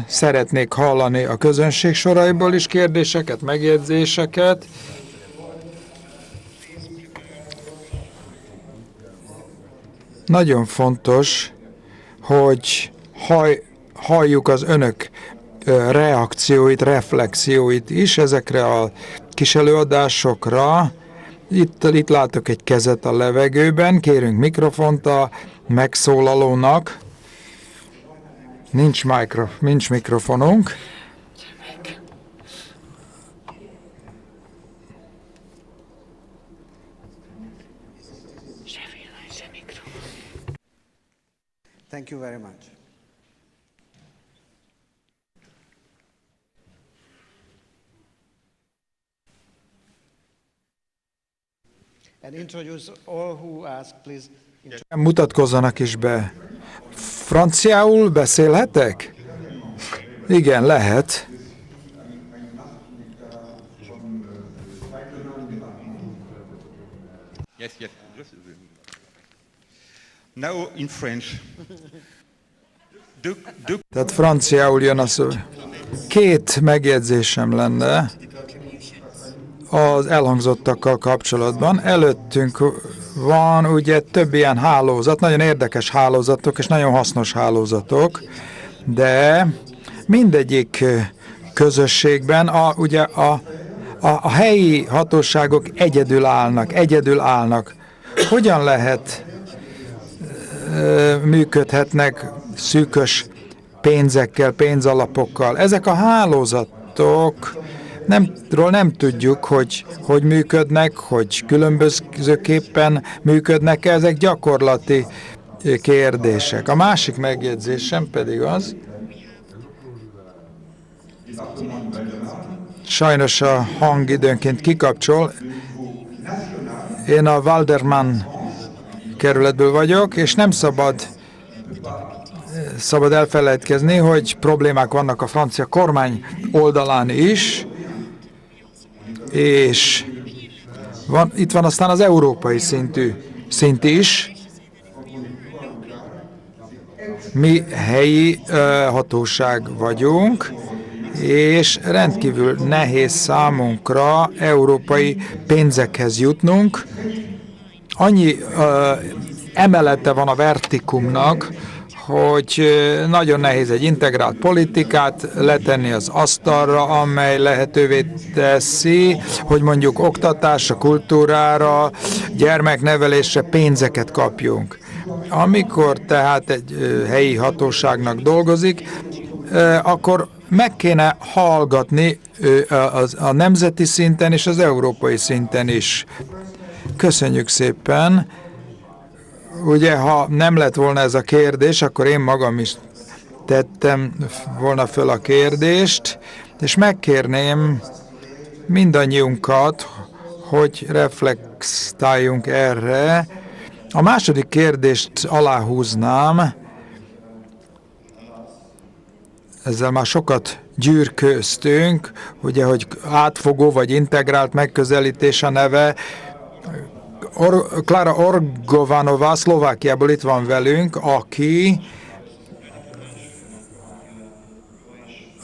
szeretnék hallani a közönség soraiból is kérdéseket, megjegyzéseket. Nagyon fontos, hogy halljuk az önök reakcióit, reflexióit is ezekre a kis előadásokra. Itt látok egy kezet a levegőben, kérünk mikrofont a megszólalónak. Nincs mikrofonunk. Thank you very much. And introduce all who ask, please. Mutatkozzanak is be. Franciául beszélhetek? Igen, lehet. Yes. Now in French. Tehát franciául jön a szó. Két megjegyzésem lenne az elhangzottakkal kapcsolatban. Előttünk van ugye több ilyen hálózat, nagyon érdekes hálózatok és nagyon hasznos hálózatok, de mindegyik közösségben ugye a helyi hatóságok egyedül állnak. Hogyan lehet működhetnek szűkös pénzekkel, pénzalapokkal? Ezek a hálózatok nem tudjuk, hogy működnek, hogy különbözőképpen működnek, ezek gyakorlati kérdések. A másik megjegyzésem pedig az, sajnos a hang időnként kikapcsol, én a Waldermann kerületből vagyok, és nem szabad elfelejtkezni, hogy problémák vannak a francia kormány oldalán is, és itt van aztán az európai szint is. Mi helyi hatóság vagyunk, és rendkívül nehéz számunkra európai pénzekhez jutnunk. Annyi emelete van a vertikumnak, hogy nagyon nehéz egy integrált politikát letenni az asztalra, amely lehetővé teszi, hogy mondjuk oktatásra, kultúrára, gyermeknevelésre pénzeket kapjunk. Amikor tehát egy helyi hatóságnak dolgozik, akkor meg kéne hallgatni a nemzeti szinten és az európai szinten is. Köszönjük szépen! Ugye, ha nem lett volna ez a kérdés, akkor én magam is tettem volna föl a kérdést, és megkérném mindannyiunkat, hogy reflektáljunk erre. A második kérdést aláhúznám, ezzel már sokat gyűrköztünk, ugye, hogy átfogó vagy integrált megközelítés a neve. Klára Orgovanová Szlovákiából itt van velünk, aki,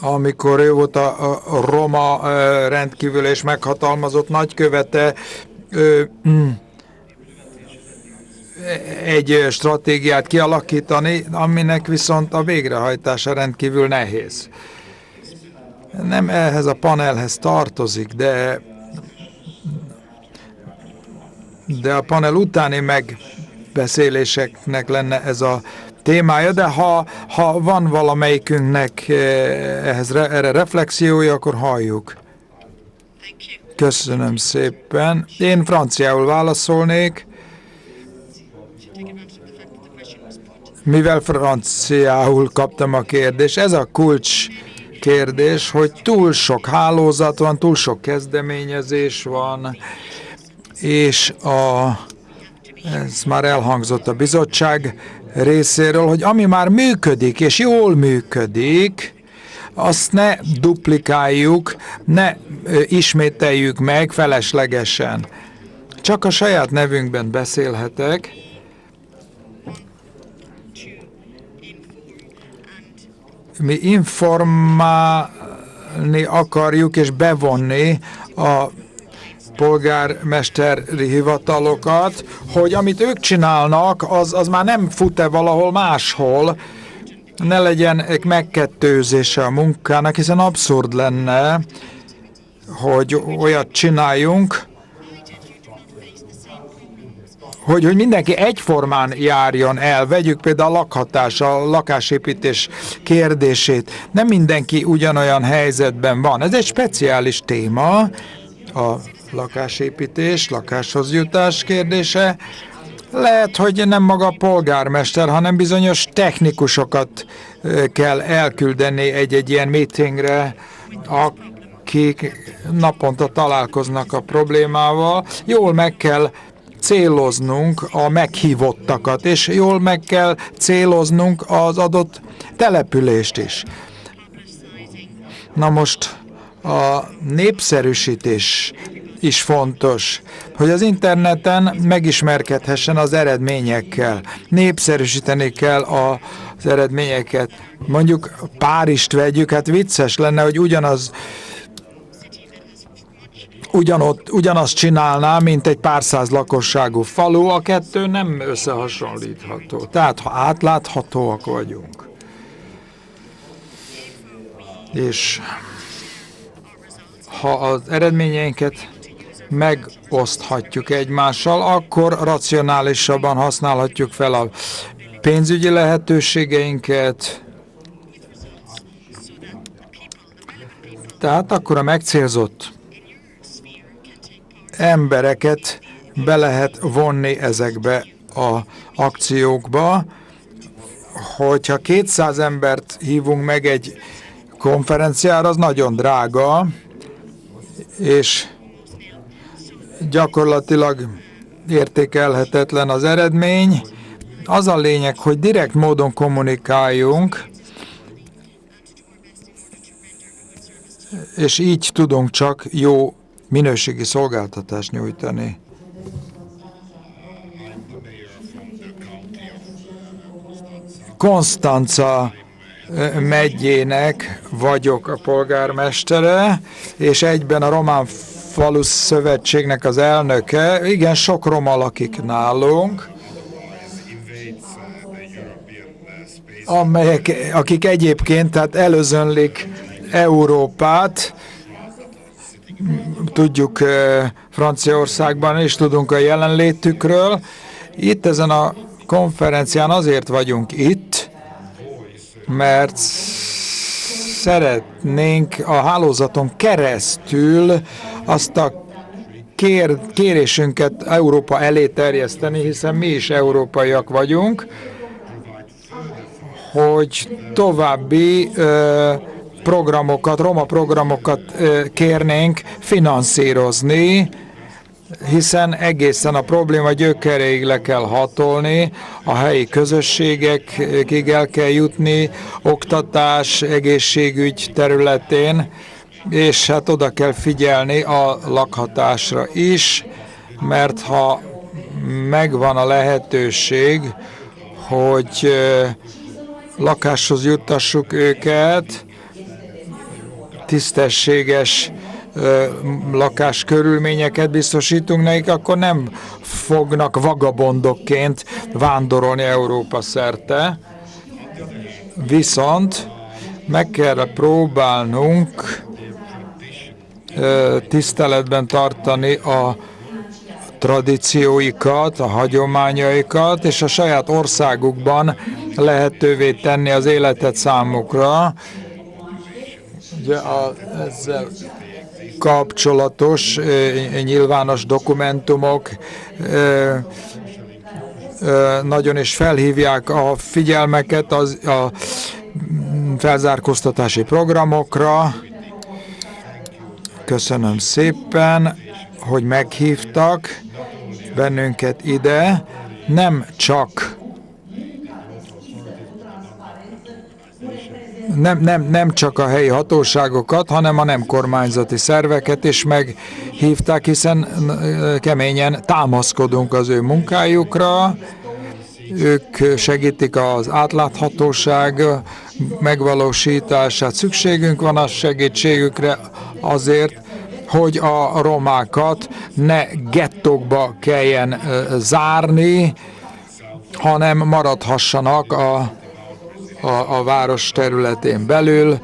amikor ő volt a roma rendkívül és meghatalmazott nagykövete, egy stratégiát kialakítani, aminek viszont a végrehajtása rendkívül nehéz. Nem ehhez a panelhez tartozik, de a panel utáni megbeszéléseknek lenne ez a témája, de ha van valamelyikünknek erre reflexiója, akkor halljuk. Köszönöm szépen. Én franciául válaszolnék, mivel franciául kaptam a kérdést. Ez a kulcs kérdés, hogy túl sok hálózat van, túl sok kezdeményezés van, és ez már elhangzott a bizottság részéről, hogy ami már működik, és jól működik, azt ne duplikáljuk, ne ismételjük meg feleslegesen. Csak a saját nevünkben beszélhetek. Mi informálni akarjuk és bevonni a polgármesteri hivatalokat, hogy amit ők csinálnak, az már nem fut-e valahol máshol, ne legyen megkettőzése a munkának, hiszen abszurd lenne, hogy olyat csináljunk, hogy mindenki egyformán járjon el. Vegyük például a lakhatás, a lakásépítés kérdését. Nem mindenki ugyanolyan helyzetben van. Ez egy speciális téma, a lakásépítés, lakáshoz jutás kérdése. Lehet, hogy nem maga a polgármester, hanem bizonyos technikusokat kell elküldeni egy ilyen meetingre, akik naponta találkoznak a problémával. Jól meg kell céloznunk a meghívottakat, és jól meg kell céloznunk az adott települést is. Na most a népszerűsítés is fontos, hogy az interneten megismerkedhessen az eredményekkel. Népszerűsíteni kell az eredményeket. Mondjuk Párizst vegyük, hát vicces lenne, hogy ugyanazt csinálná, mint egy pár száz lakosságú falu, a kettő nem összehasonlítható. Tehát, ha átláthatóak vagyunk, és ha az eredményeinket megoszthatjuk egymással, akkor racionálisabban használhatjuk fel a pénzügyi lehetőségeinket. Tehát akkor a megcélzott embereket be lehet vonni ezekbe az akciókba. Hogyha 200 embert hívunk meg egy konferenciára, az nagyon drága, és gyakorlatilag értékelhetetlen az eredmény. Az a lényeg, hogy direkt módon kommunikáljunk, és így tudunk csak jó minőségi szolgáltatást nyújtani. Konstanca megyének vagyok a polgármestere, és egyben a Román Falu Szövetségnek az elnöke. Igen, sok roma lakik nálunk, akik egyébként tehát előzönlik Európát. Tudjuk Franciaországban is, tudunk a jelenlétükről. Itt ezen a konferencián azért vagyunk itt, mert szeretnénk a hálózaton keresztül azt a kérésünket Európa elé terjeszteni, hiszen mi is európaiak vagyunk, hogy további roma programokat kérnénk finanszírozni, hiszen egészen a probléma gyökereig le kell hatolni, a helyi közösségekig el kell jutni, oktatás, egészségügy területén, és hát oda kell figyelni a lakhatásra is, mert ha megvan a lehetőség, hogy lakáshoz juttassuk őket, tisztességes lakáskörülményeket biztosítunk nekik, akkor nem fognak vagabondokként vándorolni Európa szerte. Viszont meg kell próbálnunk tiszteletben tartani a tradícióikat, a hagyományaikat, és a saját országukban lehetővé tenni az életet számukra. Ugye ezzel kapcsolatos nyilvános dokumentumok nagyon is felhívják a figyelmeket a felzárkóztatási programokra. Köszönöm szépen, hogy meghívtak bennünket ide. Nem csak a helyi hatóságokat, hanem a nem kormányzati szerveket is meghívták, hiszen keményen támaszkodunk az ő munkájukra. Ők segítik az átláthatóság megvalósítását. Szükségünk van a segítségükre azért, hogy a romákat ne gettókba kelljen zárni, hanem maradhassanak a város területén belül.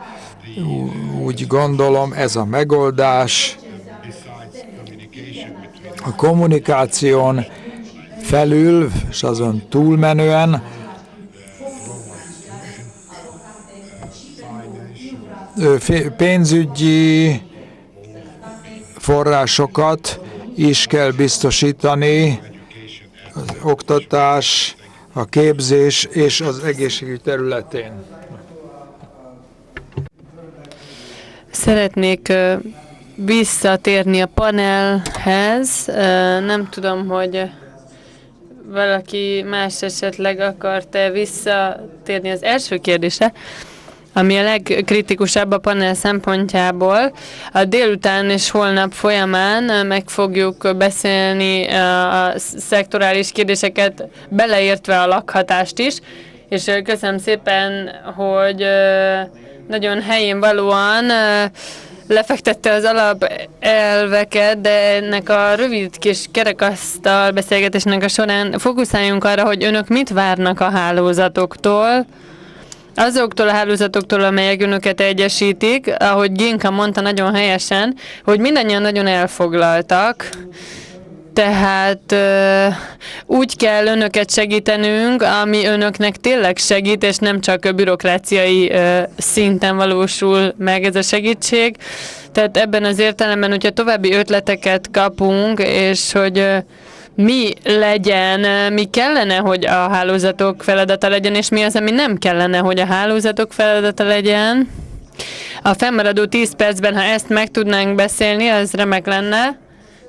Úgy gondolom, ez a megoldás. A kommunikáción felül, és azon túlmenően pénzügyi forrásokat is kell biztosítani, az oktatás, a képzés és az egészségügy területén. Szeretnék visszatérni a panelhez. Nem tudom, hogy valaki más esetleg akart visszatérni az első kérdésre. ami a legkritikusabb a panel szempontjából. A délután és holnap folyamán meg fogjuk beszélni a szektorális kérdéseket, beleértve a lakhatást is, és köszönöm szépen, hogy nagyon helyén valóan lefektette az alapelveket, de ennek a rövid kis kerekasztal beszélgetésnek a során fókuszáljunk arra, hogy önök mit várnak a hálózatoktól, azoktól a hálózatoktól, amelyek önöket egyesítik, ahogy Ginka mondta nagyon helyesen, hogy mindannyian nagyon elfoglaltak, tehát úgy kell önöket segítenünk, ami önöknek tényleg segít, és nem csak bürokráciai szinten valósul meg ez a segítség. Tehát ebben az értelemben, hogyha további ötleteket kapunk, és hogy mi legyen, mi kellene, hogy a hálózatok feladata legyen, és mi az, ami nem kellene, hogy a hálózatok feladata legyen. A fennmaradó 10 percben, ha ezt meg tudnánk beszélni, az remek lenne.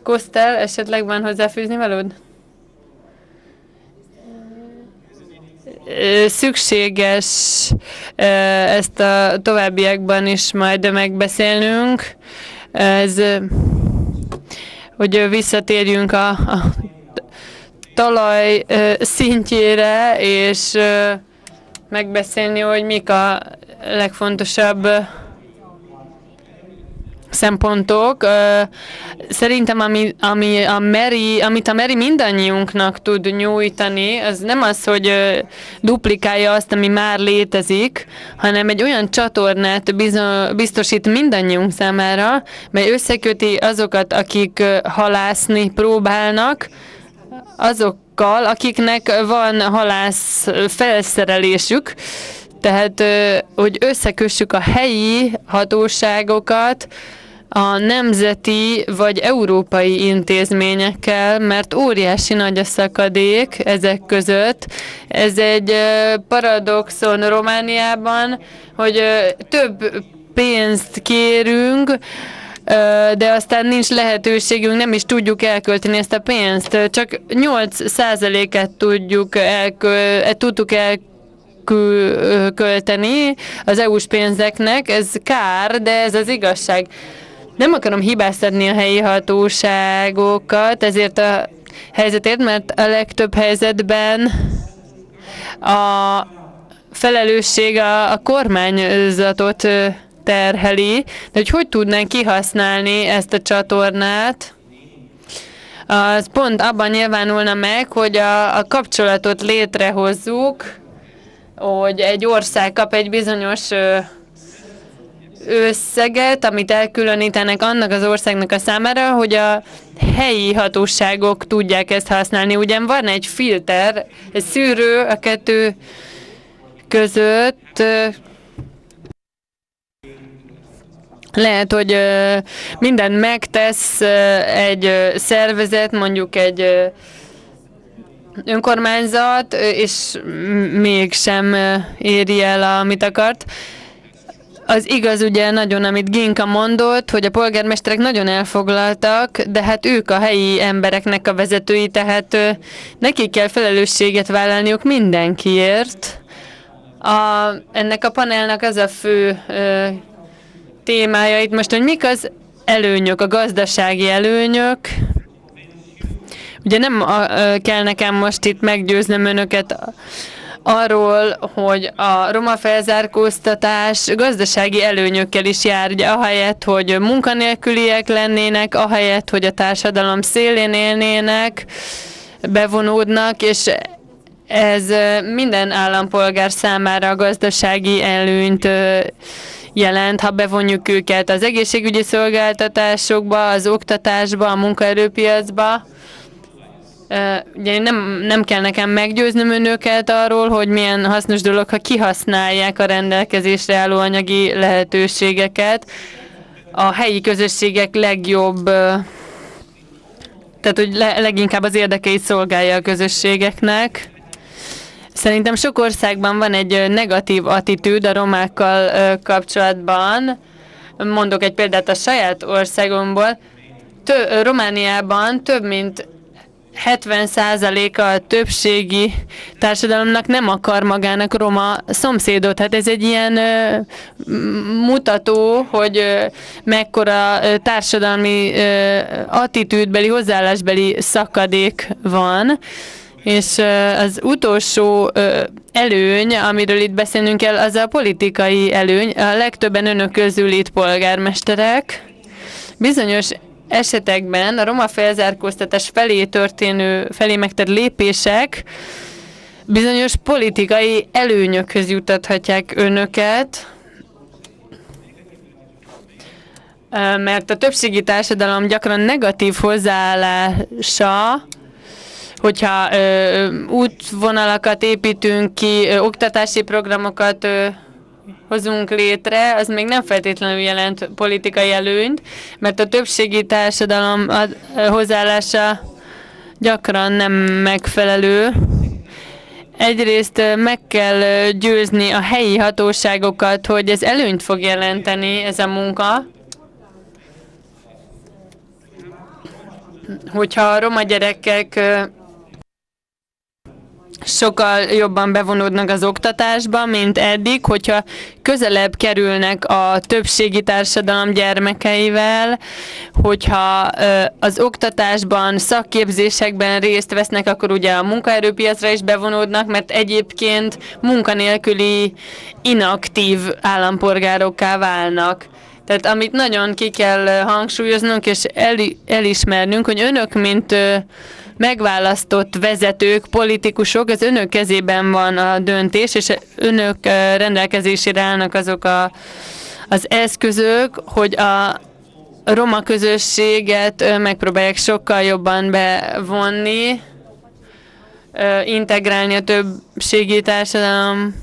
Kosztel, esetleg van hozzáfűzni valód? Szükséges ezt a továbbiakban is majd megbeszélnünk. Ez, hogy visszatérjünk a talaj szintjére, és megbeszélni, hogy mik a legfontosabb szempontok. Szerintem, amit a Mary mindannyiunknak tud nyújtani, az nem az, hogy duplikálja azt, ami már létezik, hanem egy olyan csatornát biztosít mindannyiunk számára, mely összeköti azokat, akik halászni próbálnak, azokkal, akiknek van halász felszerelésük, tehát, hogy összekössük a helyi hatóságokat a nemzeti vagy európai intézményekkel, mert óriási nagy a szakadék ezek között. Ez egy paradoxon Romániában, hogy több pénzt kérünk, de aztán nincs lehetőségünk, nem is tudjuk elkölteni ezt a pénzt. Csak 8%-et tudtuk elkölteni az EU-s pénzeknek. Ez kár, de ez az igazság. Nem akarom hibáztatni a helyi hatóságokat ezért a helyzetért, mert a legtöbb helyzetben a felelősség a kormányzatot terheli, de hogy tudnánk kihasználni ezt a csatornát, az pont abban nyilvánulna meg, hogy a kapcsolatot létrehozzuk, hogy egy ország kap egy bizonyos összeget, amit elkülönítenek annak az országnak a számára, hogy a helyi hatóságok tudják ezt használni. Ugyan van egy filter, egy szűrő a kettő között. Lehet, hogy mindent megtesz egy szervezet, mondjuk egy önkormányzat, és mégsem éri el, amit akart. Az igaz ugye nagyon, amit Ginka mondott, hogy a polgármesterek nagyon elfoglaltak, de hát ők a helyi embereknek a vezetői, tehát nekik kell felelősséget vállalniuk mindenkiért. Ennek a panelnak az a fő témája itt most, hogy mik az előnyök, a gazdasági előnyök. Ugye nem kell nekem most itt meggyőznöm önöket arról, hogy a roma felzárkóztatás gazdasági előnyökkel is jár, ugye ahelyett, hogy munkanélküliek lennének, ahelyett, hogy a társadalom szélén élnének, bevonódnak, és ez minden állampolgár számára a gazdasági előnyt jelent, ha bevonjuk őket az egészségügyi szolgáltatásokba, az oktatásba, a munkaerőpiacba. Ugye nem kell nekem meggyőznöm önöket arról, hogy milyen hasznos dolog, ha kihasználják a rendelkezésre álló anyagi lehetőségeket. A helyi közösségek legjobb, tehát hogy leginkább az érdekeit szolgálja a közösségeknek. Szerintem sok országban van egy negatív attitűd a romákkal kapcsolatban. Mondok egy példát a saját országomból. Romániában több mint 70%-a a többségi társadalomnak nem akar magának roma szomszédot. Hát ez egy ilyen mutató, hogy mekkora társadalmi attitűdbeli, hozzáállásbeli szakadék van. És az utolsó előny, amiről itt beszélnünk kell, az a politikai előny. A legtöbben önök közül itt polgármesterek. Bizonyos esetekben a roma felzárkóztatás felé megtett lépések bizonyos politikai előnyökhöz jutathatják önöket, mert a többségi társadalom gyakran negatív hozzáállása, hogyha útvonalakat építünk ki, oktatási programokat hozunk létre, az még nem feltétlenül jelent politikai előnyt, mert a többségi társadalom hozzáállása gyakran nem megfelelő. Egyrészt meg kell győzni a helyi hatóságokat, hogy ez előnyt fog jelenteni, ez a munka. Hogyha a roma gyerekek sokkal jobban bevonódnak az oktatásba, mint eddig, hogyha közelebb kerülnek a többségi társadalom gyermekeivel, hogyha az oktatásban, szakképzésekben részt vesznek, akkor ugye a munkaerőpiacra is bevonódnak, mert egyébként munkanélküli, inaktív állampolgárokká válnak. Tehát amit nagyon ki kell hangsúlyoznunk és elismernünk, hogy önök, mint megválasztott vezetők, politikusok, az önök kezében van a döntés, és önök rendelkezésére állnak azok az eszközök, hogy a roma közösséget megpróbálják sokkal jobban bevonni, integrálni a többségi társadalomba,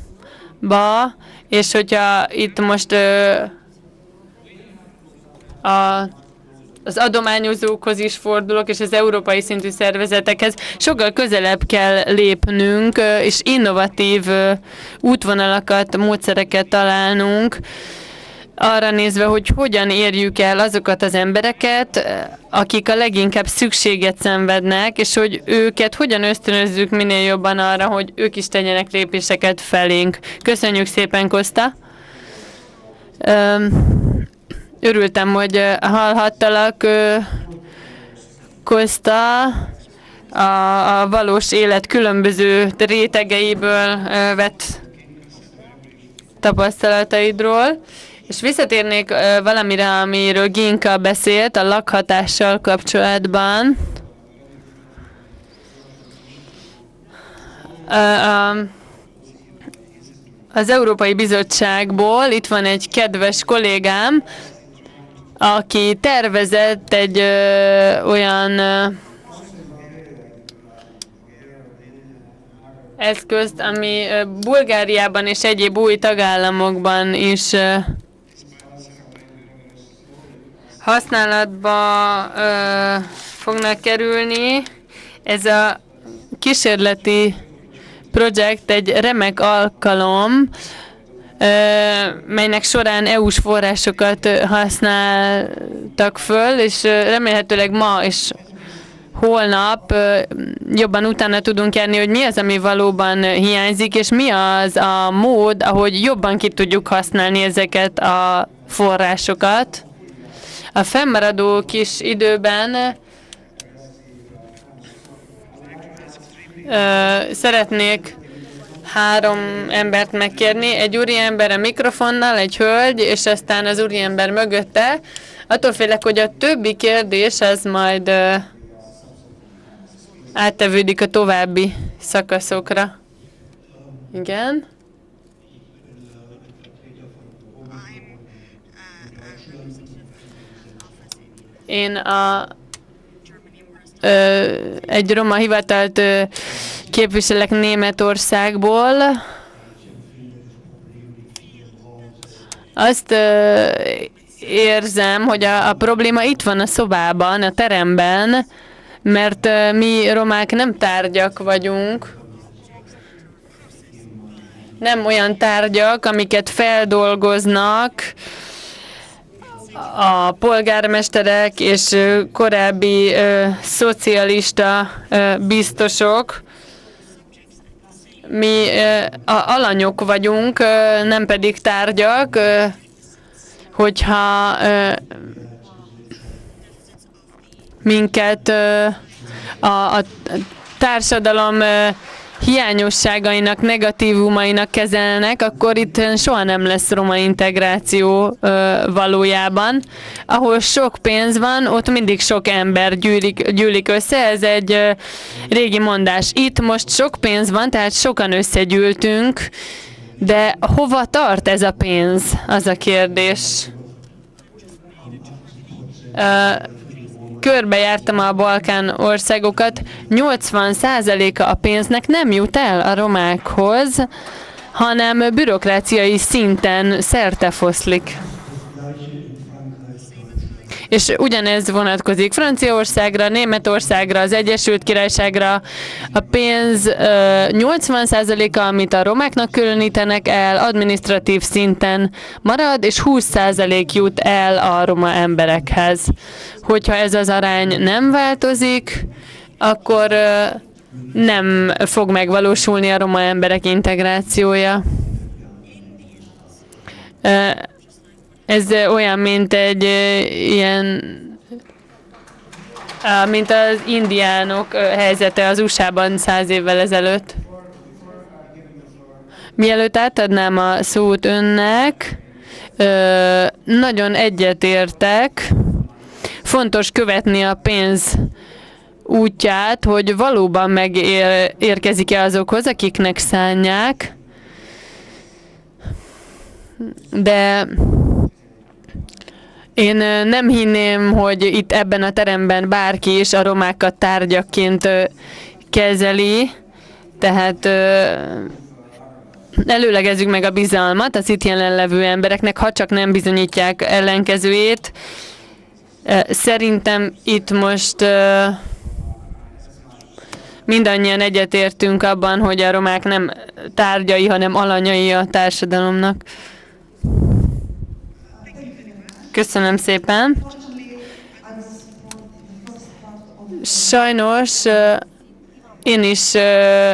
és hogyha itt most az adományozókhoz is fordulok, és az európai szintű szervezetekhez sokkal közelebb kell lépnünk, és innovatív útvonalakat, módszereket találnunk, arra nézve, hogy hogyan érjük el azokat az embereket, akik a leginkább szükséget szenvednek, és hogy őket hogyan ösztönözzük minél jobban arra, hogy ők is tegyenek lépéseket felénk. Köszönjük szépen, Kosta! Örültem, hogy hallhattalak, Kosta, a valós élet különböző rétegeiből vett tapasztalataidról. És visszatérnék valamire, amiről Ginka beszélt, a lakhatással kapcsolatban. Az Európai Bizottságból itt van egy kedves kollégám, aki tervezett egy olyan eszközt, ami Bulgáriában és egyéb új tagállamokban is használatba fognak kerülni. Ez a kísérleti projekt egy remek alkalom, melynek során EU-s forrásokat használtak föl, és remélhetőleg ma és holnap jobban utána tudunk járni, hogy mi az, ami valóban hiányzik, és mi az a mód, ahogy jobban ki tudjuk használni ezeket a forrásokat. A fennmaradó kis időben szeretnék 3 embert megkérni, egy úriember a mikrofonnal, egy hölgy, és aztán az úriember mögötte. Attól félek, hogy a többi kérdés az majd áttevődik a további szakaszokra. Igen. Én egy roma hivatalt képviselek Németországból. Azt érzem, hogy a probléma itt van a szobában, a teremben, mert mi romák nem tárgyak vagyunk. Nem olyan tárgyak, amiket feldolgoznak, a polgármesterek és korábbi szocialista biztosok, mi alanyok vagyunk, nem pedig tárgyak, hogyha minket a társadalom hiányosságainak, negatívumainak kezelnek, akkor itt soha nem lesz roma integráció valójában. Ahol sok pénz van, ott mindig sok ember gyűlik össze, ez egy régi mondás. Itt most sok pénz van, tehát sokan összegyűltünk, de hova tart ez a pénz? Az a kérdés. Körbejártam a Balkán országokat, 80%-a a pénznek nem jut el a romákhoz, hanem bürokráciai szinten szertefoszlik. És ugyanez vonatkozik Franciaországra, Németországra, az Egyesült Királyságra. A pénz 80%-a, amit a romáknak különítenek el, adminisztratív szinten marad, és 20% jut el a roma emberekhez. Hogyha ez az arány nem változik, akkor nem fog megvalósulni a roma emberek integrációja. Ez olyan, mint egy ilyen, mint az indiánok helyzete az USA-ban 100 évvel ezelőtt. Mielőtt átadnám a szót önnek, nagyon egyetértek. Fontos követni a pénz útját, hogy valóban megérkezik-e azokhoz, akiknek szánják. De én nem hinném, hogy itt ebben a teremben bárki is a romákat tárgyakként kezeli, tehát előlegezzük meg a bizalmat az itt jelenlevő embereknek, ha csak nem bizonyítják ellenkezőjét. Szerintem itt most mindannyian egyetértünk abban, hogy a romák nem tárgyai, hanem alanyai a társadalomnak. Köszönöm szépen. Sajnos én is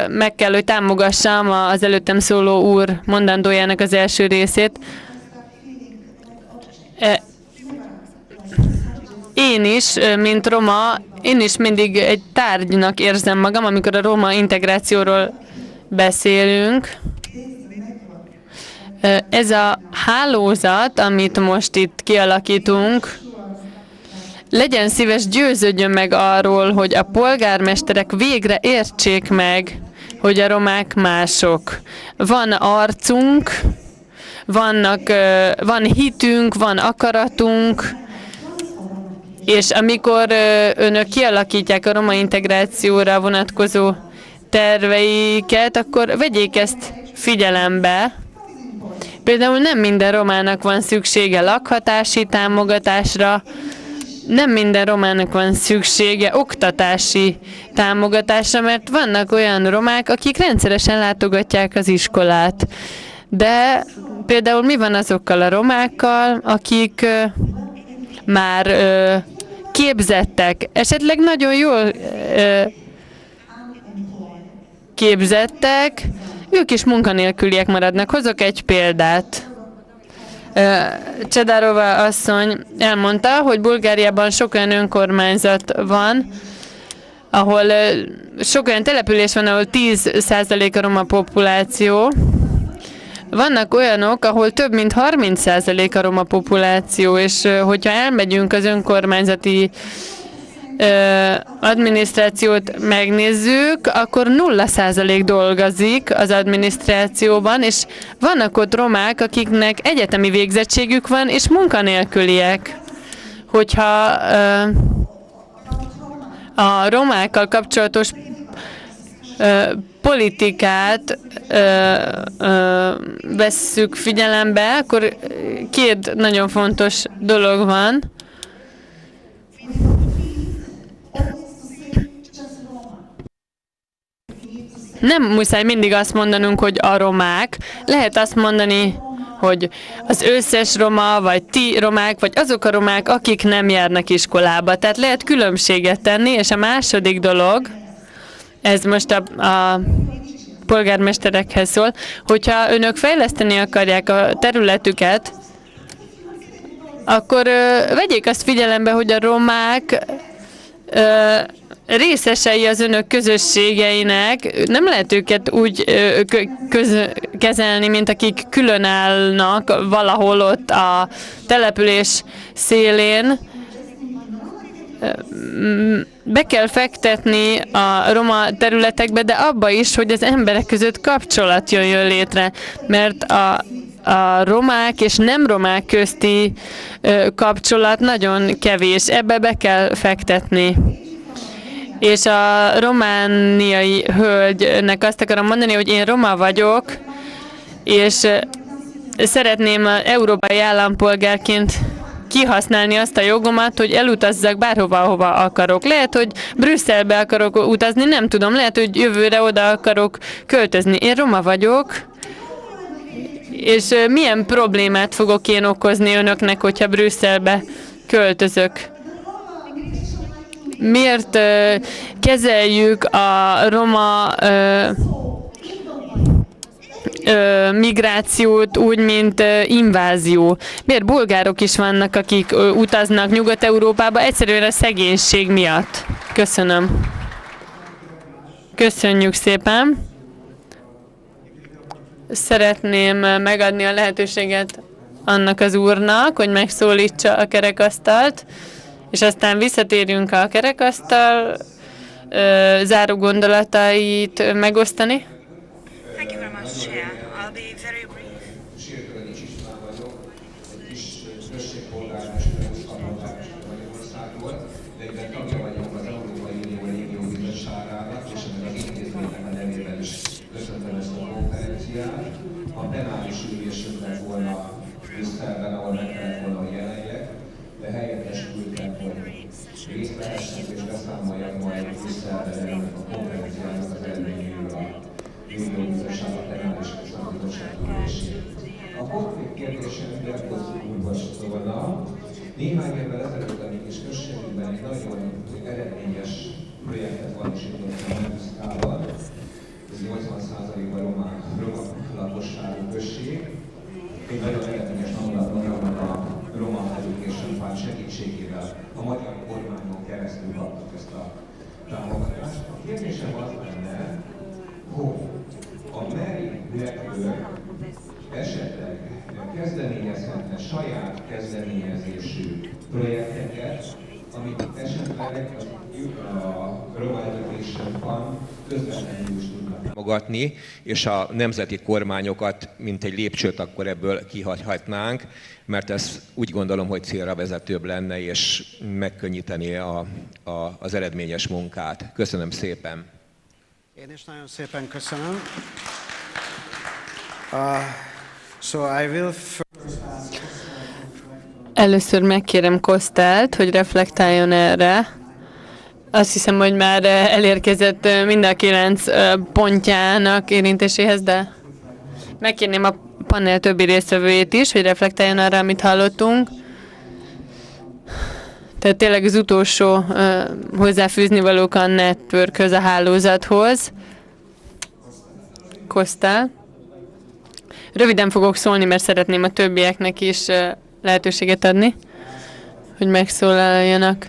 meg kell, hogy támogassam az előttem szóló úr mondandójának az első részét. Én is, mint roma, én is mindig egy tárgynak érzem magam, amikor a roma integrációról beszélünk. Ez a hálózat, amit most itt kialakítunk, legyen szíves, győződjön meg arról, hogy a polgármesterek végre értsék meg, hogy a romák mások. Van arcunk, van hitünk, van akaratunk, és amikor önök kialakítják a roma integrációra vonatkozó terveiket, akkor vegyék ezt figyelembe. Például nem minden romának van szüksége lakhatási támogatásra, nem minden romának van szüksége oktatási támogatásra, mert vannak olyan romák, akik rendszeresen látogatják az iskolát. De például mi van azokkal a romákkal, akik már képzettek, esetleg nagyon jól képzettek, ők is munkanélküliek maradnak. Hozok egy példát. Csedárova asszony elmondta, hogy Bulgáriában sok olyan önkormányzat van, ahol sok olyan település van, ahol 10% a roma populáció. Vannak olyanok, ahol több mint 30% a roma populáció, és hogyha elmegyünk az önkormányzati adminisztrációt megnézzük, akkor 0% dolgozik az adminisztrációban, és vannak ott romák, akiknek egyetemi végzettségük van, és munkanélküliek. Hogyha a romákkal kapcsolatos politikát vesszük figyelembe, akkor két nagyon fontos dolog van. Nem muszáj mindig azt mondanunk, hogy a romák. Lehet azt mondani, hogy az összes roma, vagy ti romák, vagy azok a romák, akik nem járnak iskolába. Tehát lehet különbséget tenni, és a második dolog, ez most a polgármesterekhez szól, hogyha önök fejleszteni akarják a területüket, akkor vegyék azt figyelembe, hogy a romák részesei az önök közösségeinek, nem lehet őket úgy kezelni, mint akik különállnak valahol ott a település szélén. Be kell fektetni a roma területekbe, de abba is, hogy az emberek között kapcsolat jöjjön létre, mert a romák és nem romák közti kapcsolat nagyon kevés. Ebbe be kell fektetni. És a romániai hölgynek azt akarom mondani, hogy én roma vagyok, és szeretném európai állampolgárként kihasználni azt a jogomat, hogy elutazzak bárhova, ahova akarok. Lehet, hogy Brüsszelbe akarok utazni, nem tudom, lehet, hogy jövőre oda akarok költözni. Én roma vagyok, és milyen problémát fogok én okozni önöknek, hogyha Brüsszelbe költözök? Miért kezeljük a roma migrációt úgy, mint invázió? Miért bulgárok is vannak, akik utaznak Nyugat-Európába? Egyszerűen a szegénység miatt. Köszönöm. Köszönjük szépen. Szeretném megadni a lehetőséget annak az úrnak, hogy megszólítsa a kerekasztalt, és aztán visszatérjünk a kerekasztal záró gondolatait megosztani. Thank you very much, Chair. I'll be very brief. A plenáris ülésünknek volna Brüsszelben, ahol meg kellett volna, hogy jelenjek, de helyettes küldtem, hogy részt vehessek és beszámoljak majd Brüsszelben ennek a konferenciának az eredményéről a Unió Bizottság a plenáris közszakbizottság ülésén. A konkrét kérdésem Gyakorló úrhoz szólna. Néhány évvel ezelőtt a mi kis községünkben egy nagyon eredményes projektet valósítottam Nemszkában. Ez 80%-ban roma lakosságú község. Egy nagyon eredményes hangulatban a Roma Education Fund segítségével a magyar kormányon keresztül kaptuk ezt a támogatást. A kérdésem az lenne, hogy a MERI direktőr esetleg kezdeményezhetne saját kezdeményezésű projekteket, amit esetleg a Roma Education Fund közvetlenül is tudnak támogatni, és a nemzeti kormányokat, mint egy lépcsőt akkor ebből kihagyhatnánk, mert ez úgy gondolom, hogy célra vezetőbb lenne, és megkönnyíteni az eredményes munkát. Köszönöm szépen. Én is nagyon szépen köszönöm. So I will Először megkérem Kosztelt, hogy reflektáljon erre. Azt hiszem, hogy már elérkezett mind a 9 pontjának érintéséhez, de megkérném a panel többi résztvevőjét is, hogy reflektáljon arra, amit hallottunk. Tehát tényleg az utolsó hozzáfűzni valók a networkhöz, a hálózathoz. Kosztál. Röviden fogok szólni, mert szeretném a többieknek is lehetőséget adni, hogy megszólaljanak.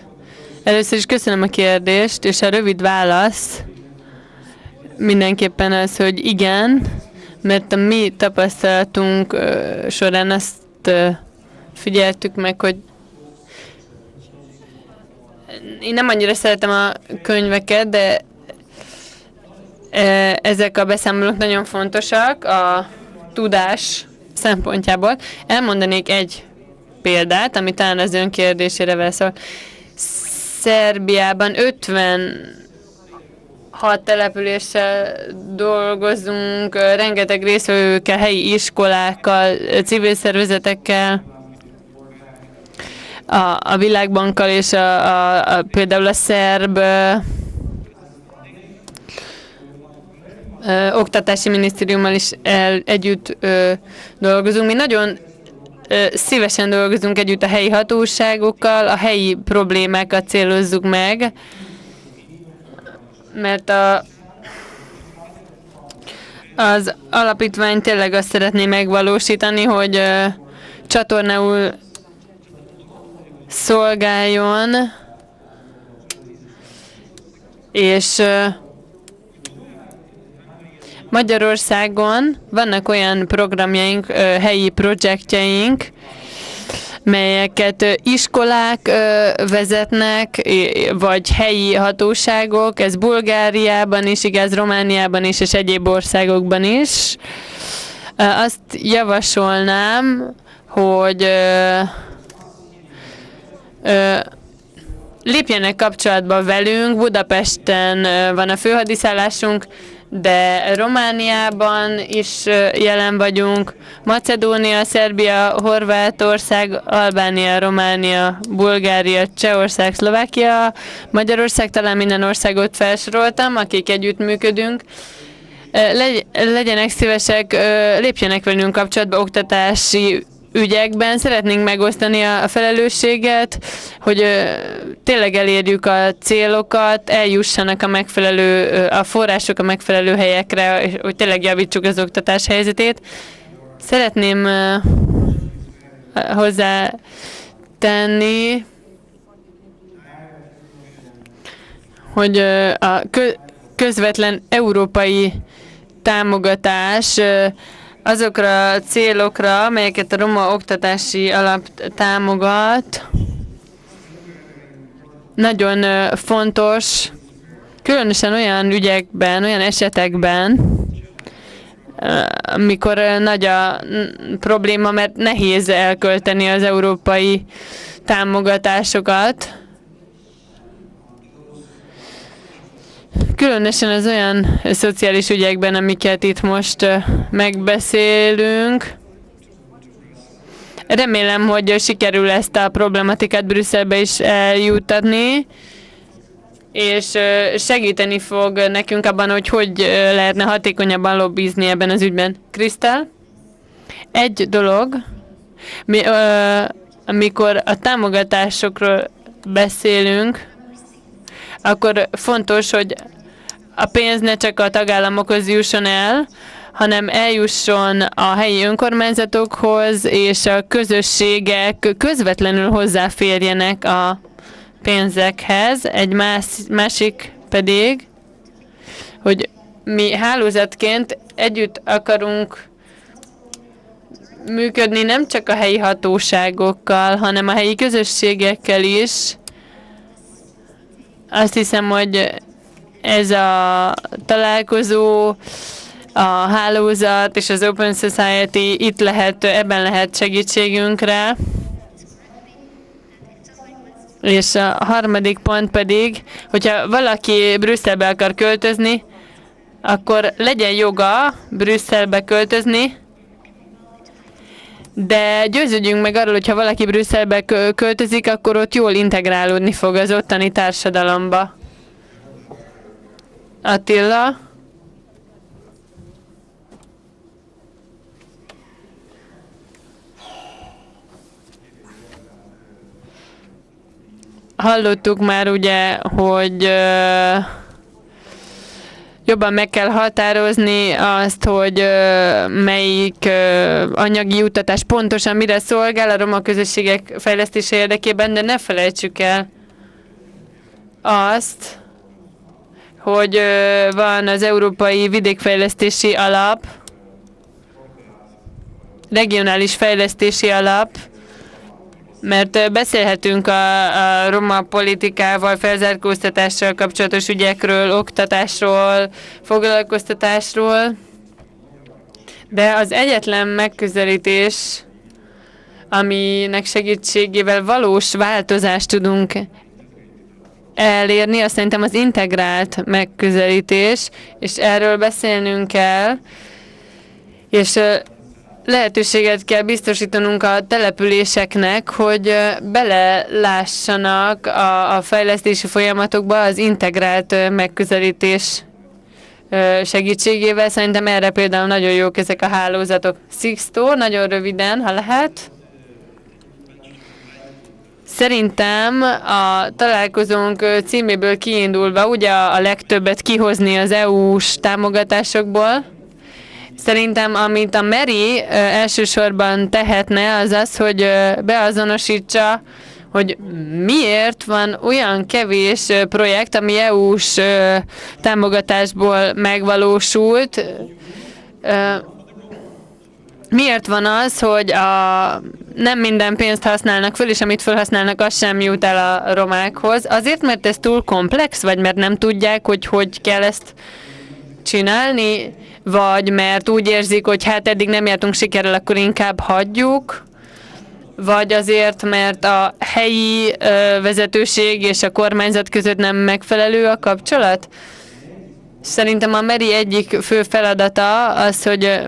Először is köszönöm a kérdést, és a rövid válasz mindenképpen az, hogy igen, mert a mi tapasztalatunk során azt figyeltük meg, hogy én nem annyira szeretem a könyveket, de ezek a beszámolók nagyon fontosak a tudás szempontjából. Elmondanék egy példát, ami talán az ön kérdésére válaszol. Szerbiában 56 településsel dolgozunk, rengeteg részvevőkkel, helyi iskolákkal, civil szervezetekkel, a Világbankkal és például a szerb oktatási minisztériummal is együtt dolgozunk. Mi nagyon szívesen dolgozunk együtt a helyi hatóságokkal, a helyi problémákat célozzuk meg, mert az alapítvány tényleg azt szeretné megvalósítani, hogy csatornául szolgáljon, és Magyarországon vannak olyan programjaink, helyi projektjeink, melyeket iskolák vezetnek, vagy helyi hatóságok, ez Bulgáriában is igaz, Romániában is, és egyéb országokban is. Azt javasolnám, hogy lépjenek kapcsolatba velünk, Budapesten van a főhadiszállásunk, de Romániában is jelen vagyunk, Macedónia, Szerbia, Horvátország, Albánia, Románia, Bulgária, Csehország, Szlovákia, Magyarország, talán minden országot felsoroltam, akik együttműködünk. Legyenek szívesek, lépjenek velünk kapcsolatba oktatási ügyekben, szeretnénk megosztani a felelősséget, hogy tényleg elérjük a célokat, eljussanak a források a megfelelő helyekre, hogy tényleg javítsuk az oktatás helyzetét. Szeretném hozzátenni, hogy a közvetlen európai támogatás azokra a célokra, melyeket a Roma Oktatási Alap támogat, nagyon fontos, különösen olyan ügyekben, olyan esetekben, amikor nagy a probléma, mert nehéz elkölteni az európai támogatásokat. Különösen az olyan szociális ügyekben, amiket itt most megbeszélünk. Remélem, hogy sikerül ezt a problematikát Brüsszelbe is eljuttatni, és segíteni fog nekünk abban, hogy lehetne hatékonyabban lobbizni ebben az ügyben. Krisztel? Egy dolog, amikor a támogatásokról beszélünk, akkor fontos, hogy a pénz ne csak a tagállamokhoz jusson el, hanem eljusson a helyi önkormányzatokhoz, és a közösségek közvetlenül hozzáférjenek a pénzekhez. Egy másik pedig, hogy mi hálózatként együtt akarunk működni nem csak a helyi hatóságokkal, hanem a helyi közösségekkel is. Azt hiszem, hogy ez a találkozó, a hálózat és az Open Society itt lehet, ebben lehet segítségünkre. És a harmadik pont pedig, hogyha valaki Brüsszelbe akar költözni, akkor legyen joga Brüsszelbe költözni, de győződjünk meg arról, hogyha valaki Brüsszelbe költözik, akkor ott jól integrálódni fog az ottani társadalomba. Attila? Hallottuk már ugye, hogy jobban meg kell határozni azt, hogy melyik anyagi juttatás pontosan mire szolgál a roma közösségek fejlesztése érdekében, de ne felejtsük el azt, hogy van az Európai Vidékfejlesztési Alap, Regionális Fejlesztési Alap, mert beszélhetünk a roma politikával, felzárkóztatással kapcsolatos ügyekről, oktatásról, foglalkoztatásról, de az egyetlen megközelítés, aminek segítségével valós változást tudunk elérni, azt szerintem az integrált megközelítés, és erről beszélnünk kell, és lehetőséget kell biztosítanunk a településeknek, hogy belelássanak a fejlesztési folyamatokba az integrált megközelítés segítségével. Szerintem erre például nagyon jók ezek a hálózatok. Sixto, nagyon röviden, ha lehet. Szerintem a találkozónk címéből kiindulva, ugye a legtöbbet kihozni az EU-s támogatásokból. Szerintem, amit a Mary elsősorban tehetne, az az, hogy beazonosítsa, hogy miért van olyan kevés projekt, ami EU-s támogatásból megvalósult. Miért van az, hogy nem minden pénzt használnak föl, és amit felhasználnak, az sem jut el a romákhoz? Azért, mert ez túl komplex, vagy mert nem tudják, hogy kell ezt csinálni? Vagy mert úgy érzik, hogy hát eddig nem jártunk sikerrel, akkor inkább hagyjuk? Vagy azért, mert a helyi vezetőség és a kormányzat között nem megfelelő a kapcsolat? Szerintem a Mary egyik fő feladata az, hogy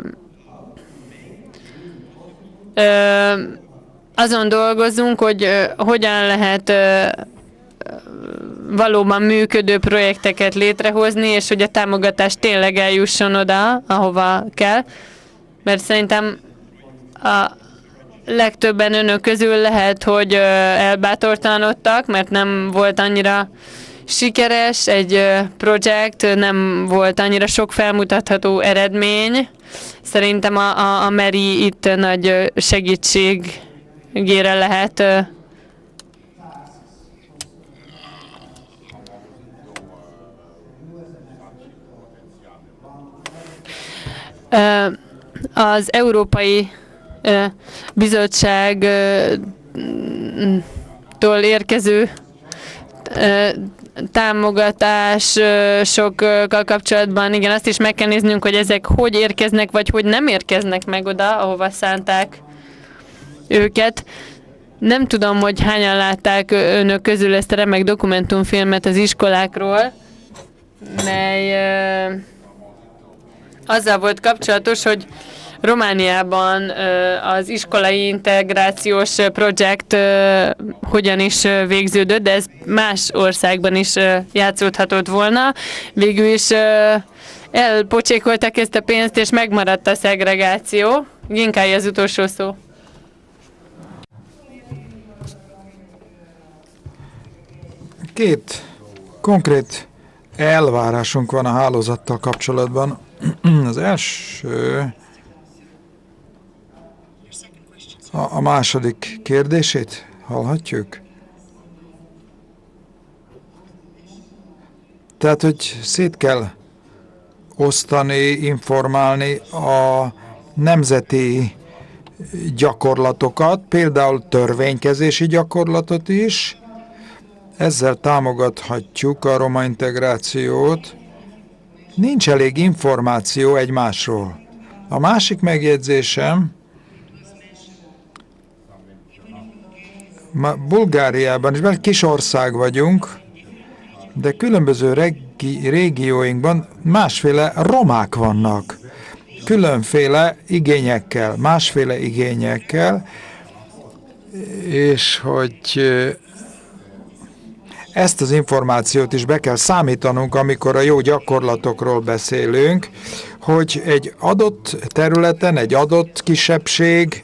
azon dolgozunk, hogy hogyan lehet valóban működő projekteket létrehozni, és hogy a támogatás tényleg eljusson oda, ahova kell. Mert szerintem a legtöbben önök közül lehet, hogy elbátortalanodtak, mert nem volt annyira sikeres egy projekt, nem volt annyira sok felmutatható eredmény. Szerintem a Mary itt nagy segítségére lehet. Az Európai Bizottságtól érkező támogatásokkal kapcsolatban, igen, azt is meg kell néznünk, hogy ezek hogy érkeznek, vagy hogy nem érkeznek meg oda, ahova szánták őket. Nem tudom, hogy hányan látták önök közül ezt a remek dokumentumfilmet az iskolákról, mely azzal volt kapcsolatos, hogy Romániában az iskolai integrációs projekt hogyan is végződött, de ez más országban is játszódhatott volna. Végül is elpocsékoltak ezt a pénzt, és megmaradt a szegregáció. Ginkai az utolsó szó. Két konkrét elvárásunk van a hálózattal kapcsolatban. Az első a második kérdését hallhatjuk? Tehát, hogy szét kell osztani, informálni a nemzeti gyakorlatokat, például törvénykezési gyakorlatot is. Ezzel támogathatjuk a roma integrációt. Nincs elég információ egymásról. A másik megjegyzésem, Bulgáriában is, mert kis ország vagyunk, de különböző régióinkban másféle romák vannak. Különféle igényekkel, másféle igényekkel, és hogy ezt az információt is be kell számítanunk, amikor a jó gyakorlatokról beszélünk, hogy egy adott területen, egy adott kisebbség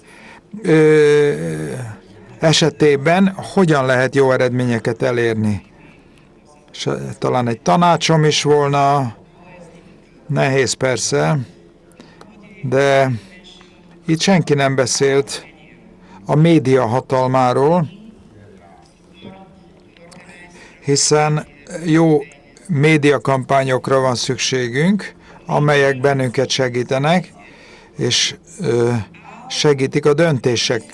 esetében hogyan lehet jó eredményeket elérni. És talán egy tanácsom is volna, nehéz persze, de itt senki nem beszélt a média hatalmáról, hiszen jó médiakampányokra van szükségünk, amelyek bennünket segítenek, és segítik a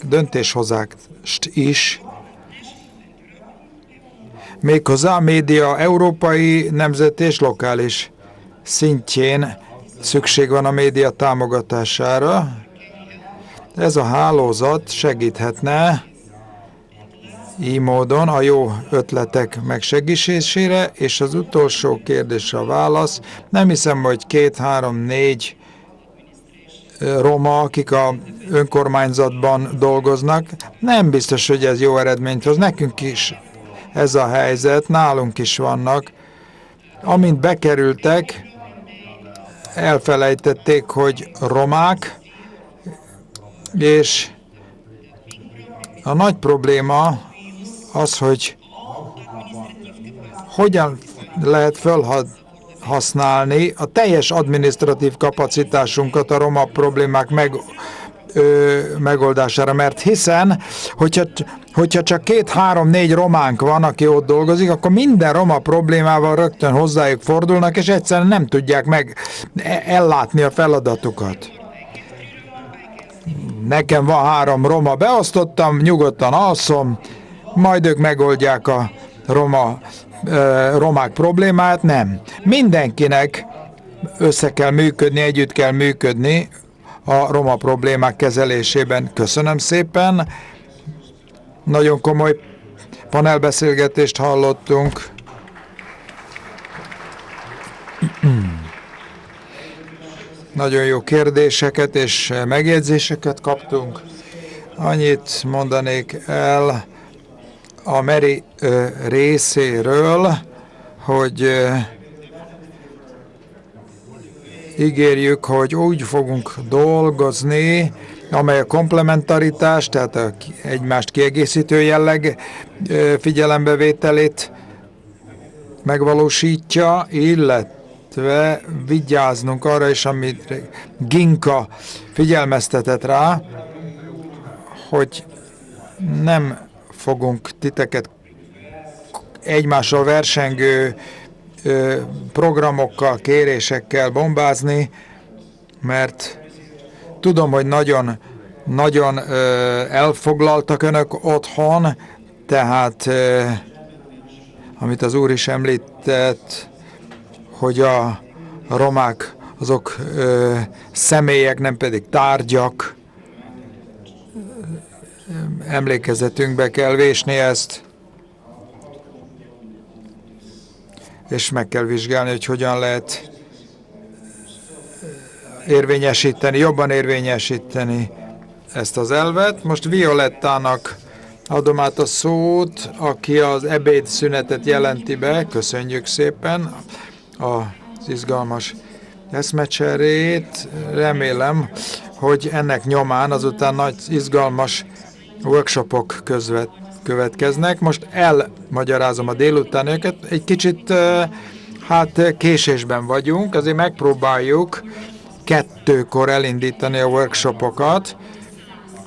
döntéshozást is. Méghozzá a média európai, nemzeti és lokális szintjén szükség van a média támogatására. Ez a hálózat segíthetne így módon a jó ötletek megsegítésére, és az utolsó kérdés a válasz. Nem hiszem, hogy 2, 3, 4 roma, akik a önkormányzatban dolgoznak, nem biztos, hogy ez jó eredményt hoz. Nekünk is ez a helyzet, nálunk is vannak. Amint bekerültek, elfelejtették, hogy romák, és a nagy probléma az, hogy hogyan lehet felhasználni a teljes adminisztratív kapacitásunkat a roma problémák megoldására, mert hiszen, hogyha csak 2-3-4 románk van, aki ott dolgozik, akkor minden roma problémával rögtön hozzájuk fordulnak, és egyszerűen nem tudják ellátni a feladatukat. Nekem van 3 roma, beosztottam, nyugodtan alszom, majd ők megoldják a romák problémát, nem. Mindenkinek össze kell működni, együtt kell működni a roma problémák kezelésében. Köszönöm szépen. Nagyon komoly panelbeszélgetést hallottunk. Nagyon jó kérdéseket és megjegyzéseket kaptunk. Annyit mondanék el a Meri részéről, hogy ígérjük, hogy úgy fogunk dolgozni, amely a komplementaritás, tehát a egymást kiegészítő jelleg figyelembevételét megvalósítja, illetve vigyáznunk arra is, amit Ginka figyelmeztetett rá, hogy nem fogunk titeket egymással versengő programokkal, kérésekkel bombázni, mert tudom, hogy nagyon elfoglaltak önök otthon, tehát amit az úr is említett, hogy a romák azok személyek, nem pedig tárgyak. Emlékezetünkbe kell vésni ezt, és meg kell vizsgálni, hogy hogyan lehet jobban érvényesíteni ezt az elvet. Most Violettának adom át a szót, aki az ebédszünetet jelenti be. Köszönjük szépen az izgalmas eszmecserét. Remélem, hogy ennek nyomán azután nagy izgalmas workshopok következnek. Most elmagyarázom a délután őket. Egy kicsit késésben vagyunk, azért megpróbáljuk 2-kor elindítani a workshopokat.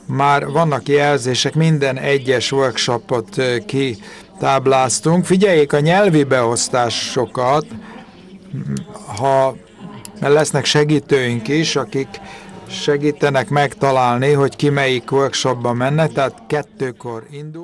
Már vannak jelzések, minden egyes workshopot kitábláztunk. Figyeljék a nyelvi beosztásokat, mert lesznek segítőink is, akik segítenek megtalálni, hogy ki melyik workshopba menne, tehát 2-kor indul.